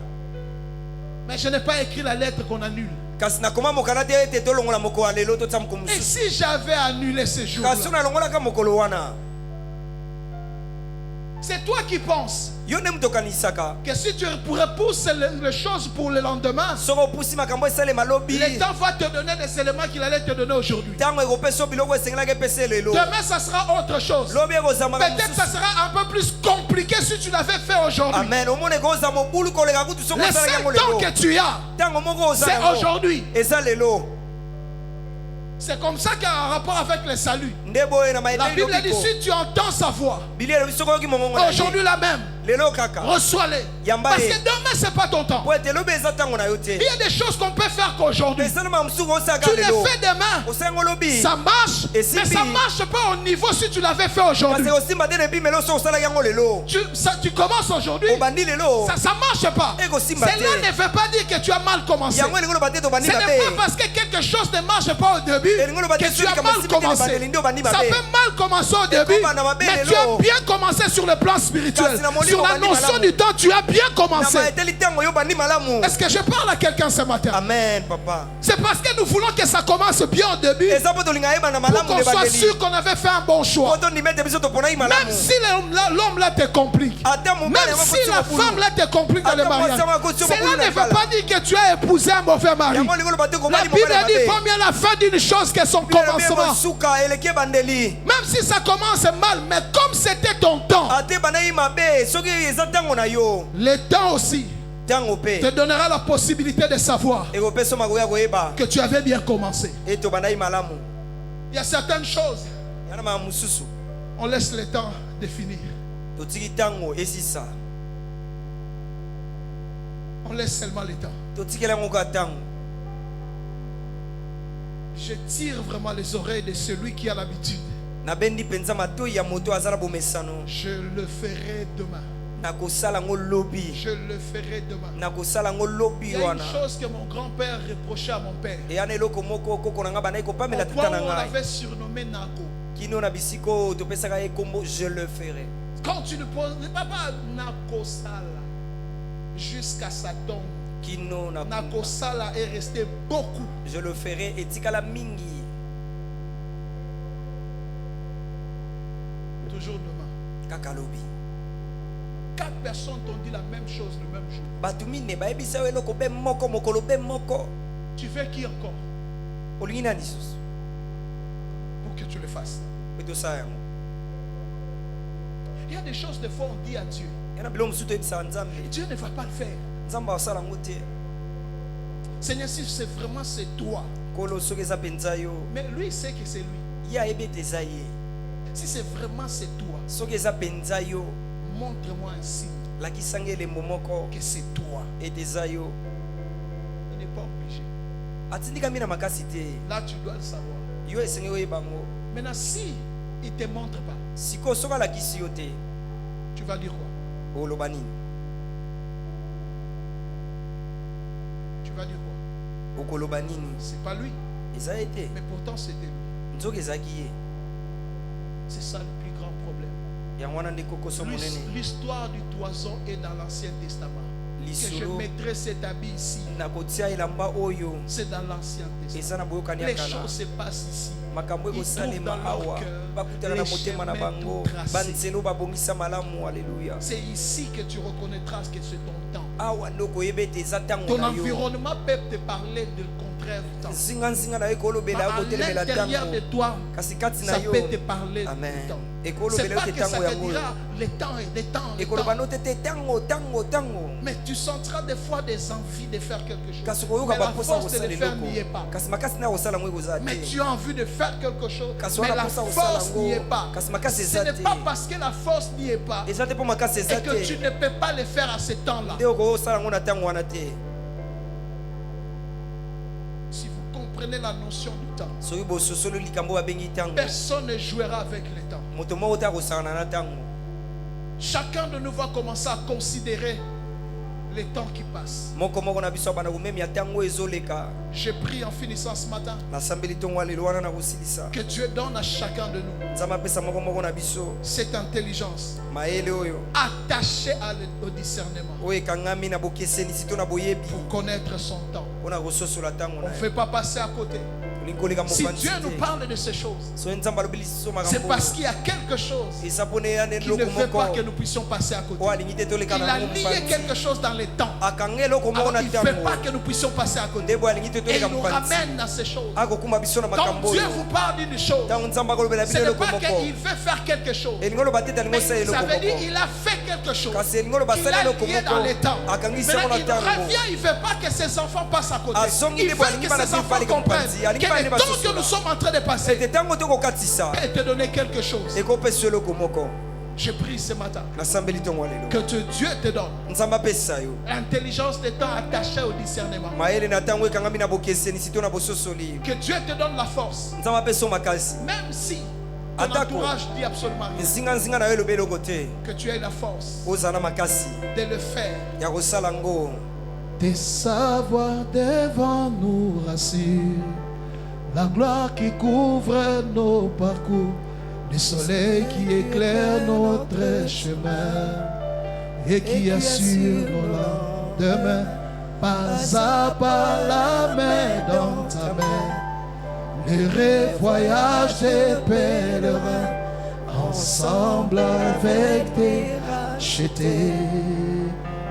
Mais je n'ai pas écrit la lettre qu'on annule. kasi nakoma mokanda te ete tolongola mokolo ya lelo totia moko Et mosusu. si j'avais annulé ce jour-là, kasi nalongolaka mokolo wana c'est toi qui penses yo nde moto okanisaka que si tu repousses les choses pour le lendemain, soki opusi makambo esalema lobi le temps va te donner des éléments qu'il allait te donner aujourd'hui. ntango ekopesa yo biloko esengelaki epesa lelo Demain, ça sera autre chose. lobi ekozamaka Peut-être ça sera un peu plus compliqué si tu l'avais fait aujourd'hui. amen omona ekozala mobulu koleka kutu soki Le osalaki yango seul temps lelo que tu as, ntango moko oza c'est yango aujourd'hui. eza lelo C'est comme ça qu'il y a un rapport avec le salut. nde boye na La mayele Bible dit lobiko si tu entends sa voix, bili elobi soki oyoki mongongo na ye aujourd'hui la même, lelo kaka Reçois-les. Yamba Parce ye. que demain, ce n'est pas ton temps. po ete lobi eza ntango na yo te Il y a des choses qu'on peut faire qu'aujourd'hui. esalema mosuku osaka Tu les lelo fais demain. osengo lobi Ça marche, Et mais si ça bi- ne marche pas au niveau si tu l'avais fait aujourd'hui. kasi osimba te depi melo so osalaki yango lelo Tu commences aujourd'hui, obandi lelo ça ne marche pas. Et Gosimba Cela te. ne veut pas dire que tu as mal commencé. yango elingi oloba te Ce tobandi n'est mabe pas parce que quelque chose ne marche pas au début Et Lingo que tu as Baptiste, mal Baptiste, commencé. Baptiste, Baptiste, Ça Baptiste, fait mal commencer au début, Baptiste, Baptiste, mais tu as Baptiste, bien commencé sur le plan spirituel. Kasi na molimo Sur la bandi notion malamu. du temps, tu as bien na commencé. maeteli ntango yo bandi malamu Est-ce que je parle à quelqu'un ce matin? amen papa C'est parce que nous voulons que ça commence bien au début eza mpo tolinga yeba na pour malamu qu'on nde soit bandeli sûr qu'on avait fait un bon choix. po tondima ete biso toponaki Même malamu si l'homme là te complique, ata mobali même yango si akoti la mobulu femme là te complique dans le Attends, moi, mariage, ça va continuer cela mobulu ne na veut libala. pas dire que tu as épousé un mauvais mari. yango olingi oloba te La kobali Bible mobali dit mabe vaut mieux la fin d'une chose que son commencement. suka eleki ebandeli Même si ça commence mal, mais comme c'était ton temps, ate ebandaki mabe soki eza ntango na yo le temps aussi ntango te mpe donnera la possibilité de savoir ekopesa makoki ya koyeba que tu avais bien commencé. ete obandaki malamu Il y a certaines choses, yana mama mosusu on laisse le temps définir. totiki ntango esisa On laisse seulement le temps. totikeli yango kaka ntango Je tire vraiment les oreilles de celui qui a l'habitude. nabendi mpenza matoi ya moto aza na bomesano Je le ferai demain. nakosala yango lobi Je le ferai demain. nakosala yango Il lobi y a une wana chose que mon grand-père reprochait à mon père. eya na eloko moko koko na ngai bandaki Au kopamela point tata où na on ngai l'avait surnommé Nako. kino na bisika oyo topesaka ye kombo je le ferai Quand tu ne poses pas Nako Sala jusqu'à sa tombe, kino na Nako Sala est resté beaucoup. je le ferai etikala mingi Toujours demain. kaka lobi 4 personnes t'ont dit la même chose le même jour. bato mine bayebisa yo eloko be moko mokolo be moko Tu fais qui encore olingi nani lisusu pour que tu le fasses? mpe tosala yango Il y a des choses, des fois, on dit à Dieu. yana biloko mosusu toyebisaka nzambe Dieu ne va pas le faire. nzambe asala yango te Seigneur, si c'est vraiment c'est toi. kolo soki eza mpenza yo Mais lui, il sait que c'est lui. ye ayebi ete eza ye Si c'est vraiment c'est toi, soki eza mpenza yo montre-moi un signe lakisanga elembo moko que c'est toi. ete eza yo Il n'est pas obligé. atindikami na makasi te Là, tu dois le savoir. yo esengeli oyeba yango Maintenant, si il ne te montre pas, sikoyo soki alakisi yo te tu vas dire quoi? oloba nini Tu vas dire quoi? okoloba nini C'est pas lui. eza ye te Mais pourtant, c'était lui. nzoki ezalaki ye C'est ça le plus grand problème. yango wana nde kokoso monene L'histoire du toison est dans l'Ancien Testament. Que je lisolo mettrai cet habit ici. nakotia elamba oyo C'est dans l'Ancien eza Testament. na boyokani ya Les kala choses se passent ici. makambo Ils ekosalema trouvent dans leur awa cœur bakutana na les motema na chemins bango tout tracés. banzelo babongisa malamu aleluya C'est ici que tu reconnaîtras que c'est ton temps. awa nde okoyeba ete eza ntango Ton na yo environnement peut te parler de contraire du temps. nzinganzinga na yo Mais ekolobela yo à kotelemela l'intérieur de ntango toi, kasi kati na ça yo peut te parler amen du temps. C'est ekolobela yo pas te que ça ntango te yango dira le temps et le temps. Le ekoloba temps. no te te ntango Mais tu sentiras des fois des envies de faire quelque chose. kasi Mais okoyoka la baposa force de kosala le faire eloko n'y est pas. kasi makasi na kosala yango ekozala Mais te tu as envie de faire quelque chose. kasi Mais wana la posa kosala force n'y est yango pas. kasi makasi Ce eza n'est te pas parce que la force n'y est pas eza te mpo makasi eza et que tu te ne peux pas le faire à ce temps-là. nde okosala yango na ntango wana te Si vous comprenez la notion du temps, soki bososoli likambo babengi ntango personne ne jouera avec le temps. moto moko te akosakana na ntango Chacun de nous va commencer à considérer le temps qui passe. moko na biso abanda komemia ntango ezoleka Je prie en finissant ce matin nasambeli ntongo ya lelo wana na kosilisa que Dieu donne à chacun de nous nzambe apesa moko na biso cette intelligence mayele oyo attachée au discernement oyo ekangami na bokesenisi to na boyebi pour connaître son temps. mpona kososola ntango On na ne ye fait pas passer à côté. olingi koleka Si mopanzi Dieu nous te parle de ces choses, soki nzambe alobi liso c'est makambo parce qu'il y a quelque chose eza mpona eya nde qui ne eloko veut pas moko que nous puissions passer à côté. oyo alingi te toleka Il na a yango lié mopanzi quelque chose dans les temps. akanga eloko moko Alors na il ne veut pas ntango que nous puissions passer à côté. nde boyo alingi te Et il toleka nous mopanzi ramène dans ces choses. akokumba biso na Quand makambo Dieu oyo vous parle d'une chose, ntango nzambe akolobela ce bino n'est eloko pas moko qu'il veut faire quelque chose. elingi oloba te te alingi Mais osala eloko ça veut dire moko qu'il a fait quelque chose. kasi elingi oloba Il asali a eloko lié dans les moko temps. akangisi yango Maintenant, na il ntango revient, il ne veut pas que ses enfants passent à côté. Azongi Il nde veut boalingi que bana ses tu enfants baleka comprennent mopanzi, alingi que bana le ne temps basosola. que nous sommes en train de passer ete ntango tokokatisa peut te donner quelque chose. ekopesa eloko moko Je prie ce matin nasambeli ntongo lelo que Dieu te donne nzambe apesa yo l'intelligence des temps attachée au discernement. mayele na ntango ekangami na bokesenisi to na bososoli Que Dieu te donne la force, nzambe apesa yo makasi même si ton Atako. entourage dit absolument rien, nzinganzinga na yo elobi eloko te que tu aies la force ozala na makasi de le faire. ya kosala ngo Tes savoirs devant nous rassurent, la gloire qui couvre nos parcours, le soleil qui éclaire notre chemin et qui assure nos lendemains. Pas à pas la main dans ta main, le voyage des pèlerins, ensemble avec tes rachetés.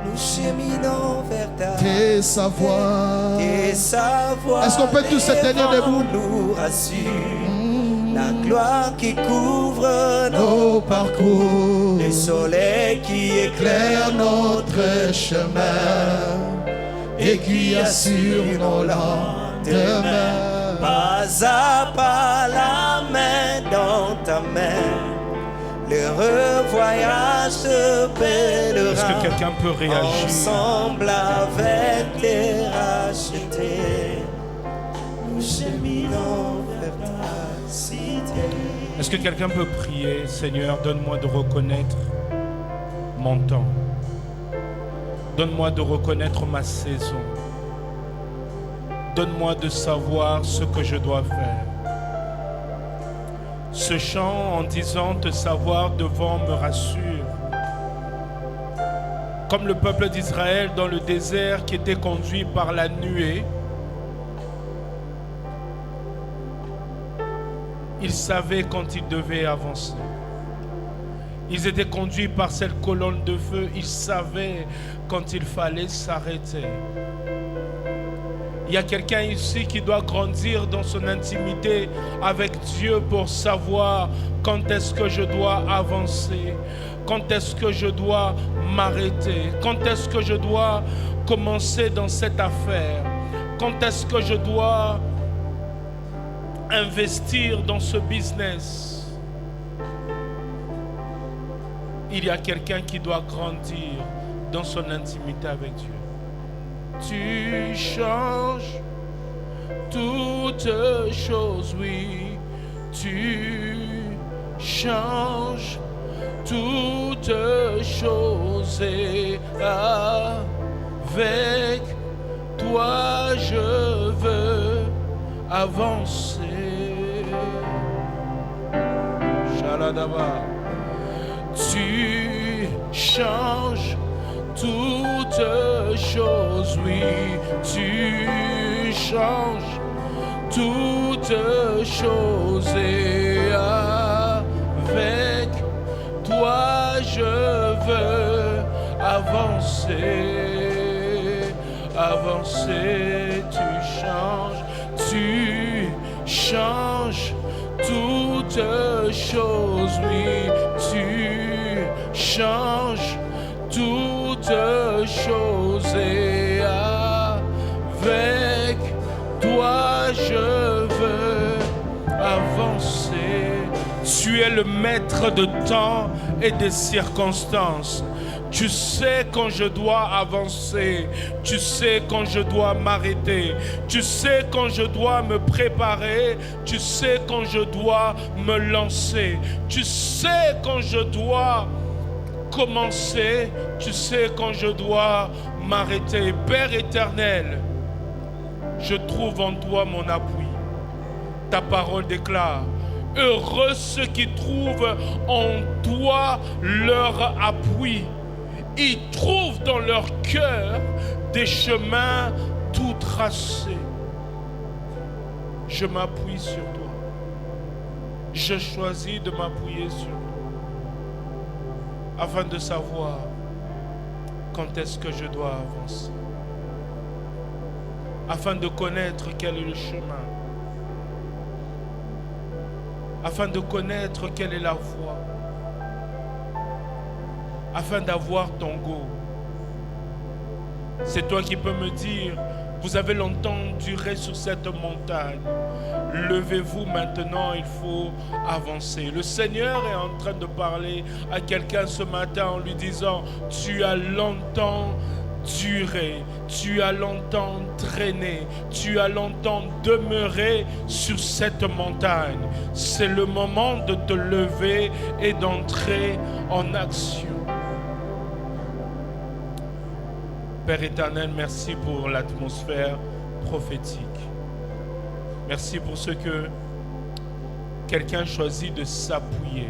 nous cheminons vers ta Tes savoirs. tes savoirs. Est-ce qu'on peut tous se tenir debout? Nous rassure la gloire qui couvre nos Nos parcours, le soleil qui éclaire éclaire notre chemin et qui assure nos lendemains. Pas à pas la main dans ta main, l'heureux voyage de pèlerin. Est-ce que quelqu'un peut réagir? Ensemble avec les rachetés, nous cheminons vers ta cité. Est-ce que quelqu'un peut prier? Seigneur, donne-moi de reconnaître mon temps. Donne-moi de reconnaître ma saison. Donne-moi de savoir ce que je dois faire. Ce chant en disant te savoir devant me rassure. Comme le peuple d'Israël dans le désert qui était conduit par la nuée, ils savaient quand ils devaient avancer. Ils étaient conduits par cette colonne de feu. Ils savaient quand il fallait s'arrêter. Il y a quelqu'un ici qui doit grandir dans son intimité avec Dieu pour savoir quand est-ce que je dois avancer, quand est-ce que je dois m'arrêter, quand est-ce que je dois commencer dans cette affaire, quand est-ce que je dois investir dans ce business. Il y a quelqu'un qui doit grandir dans son intimité avec Dieu. Tu changes toutes choses, oui. Tu changes toutes choses et avec toi je veux avancer. Shaladaba. Tu changes toutes choses, oui, tu changes toutes choses et avec toi je veux avancer, avancer, tu changes toutes choses, oui, tu changes toutes choses et avec toi je veux avancer. Tu es le maître de temps et des circonstances. Tu sais quand je dois avancer, tu sais quand je dois m'arrêter, tu sais quand je dois me préparer, tu sais quand je dois me lancer, tu sais quand je dois commencer, tu sais quand je dois m'arrêter. Père éternel, je trouve en toi mon appui. Ta parole déclare: heureux ceux qui trouvent en toi leur appui. Ils trouvent dans leur cœur des chemins tout tracés. Je m'appuie sur toi. Je choisis de m'appuyer sur toi afin de savoir quand est-ce que je dois avancer, afin de connaître quel est le chemin, afin de connaître quelle est la voie, afin d'avoir ton go. C'est toi qui peux me dire Vous avez longtemps duré sur cette montagne. Levez-vous maintenant, il faut avancer. Le Seigneur est en train de parler à quelqu'un ce matin en lui disant, tu as longtemps duré, tu as longtemps traîné, tu as longtemps demeuré sur cette montagne. C'est le moment de te lever et d'entrer en action. Père éternel, merci pour l'atmosphère prophétique. Merci pour ce que quelqu'un choisit de s'appuyer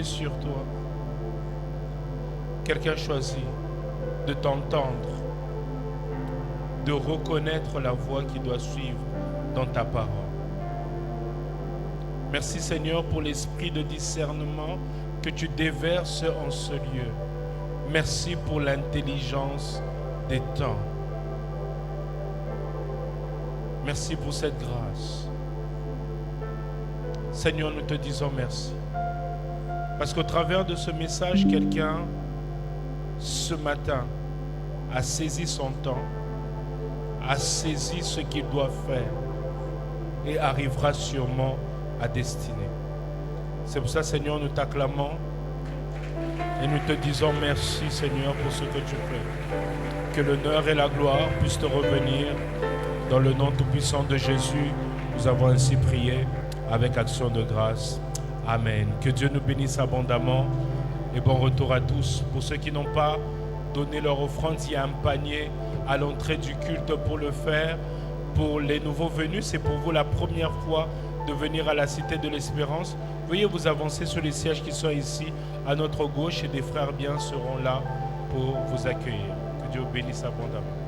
sur toi. Quelqu'un choisit de t'entendre, de reconnaître la voix qui doit suivre dans ta parole. Merci Seigneur pour l'esprit de discernement que tu déverses en ce lieu. Merci pour l'intelligence des temps. Merci pour cette grâce. Seigneur, nous te disons merci. Parce qu'au travers de ce message, quelqu'un, ce matin, a saisi son temps, a saisi ce qu'il doit faire et arrivera sûrement à destinée. C'est pour ça, Seigneur, nous t'acclamons et nous te disons merci, Seigneur, pour ce que tu fais. Que l'honneur et la gloire puissent te revenir. Dans le nom tout-puissant de Jésus, nous avons ainsi prié avec action de grâce. Amen. Que Dieu nous bénisse abondamment et bon retour à tous. Pour ceux qui n'ont pas donné leur offrande, il y a un panier à l'entrée du culte pour le faire. Pour les nouveaux venus, c'est pour vous la première fois de venir à la Cité de l'Espérance. Veuillez vous avancer sur les sièges qui sont ici à notre gauche et des frères bien seront là pour vous accueillir. Que Dieu vous bénisse abondamment.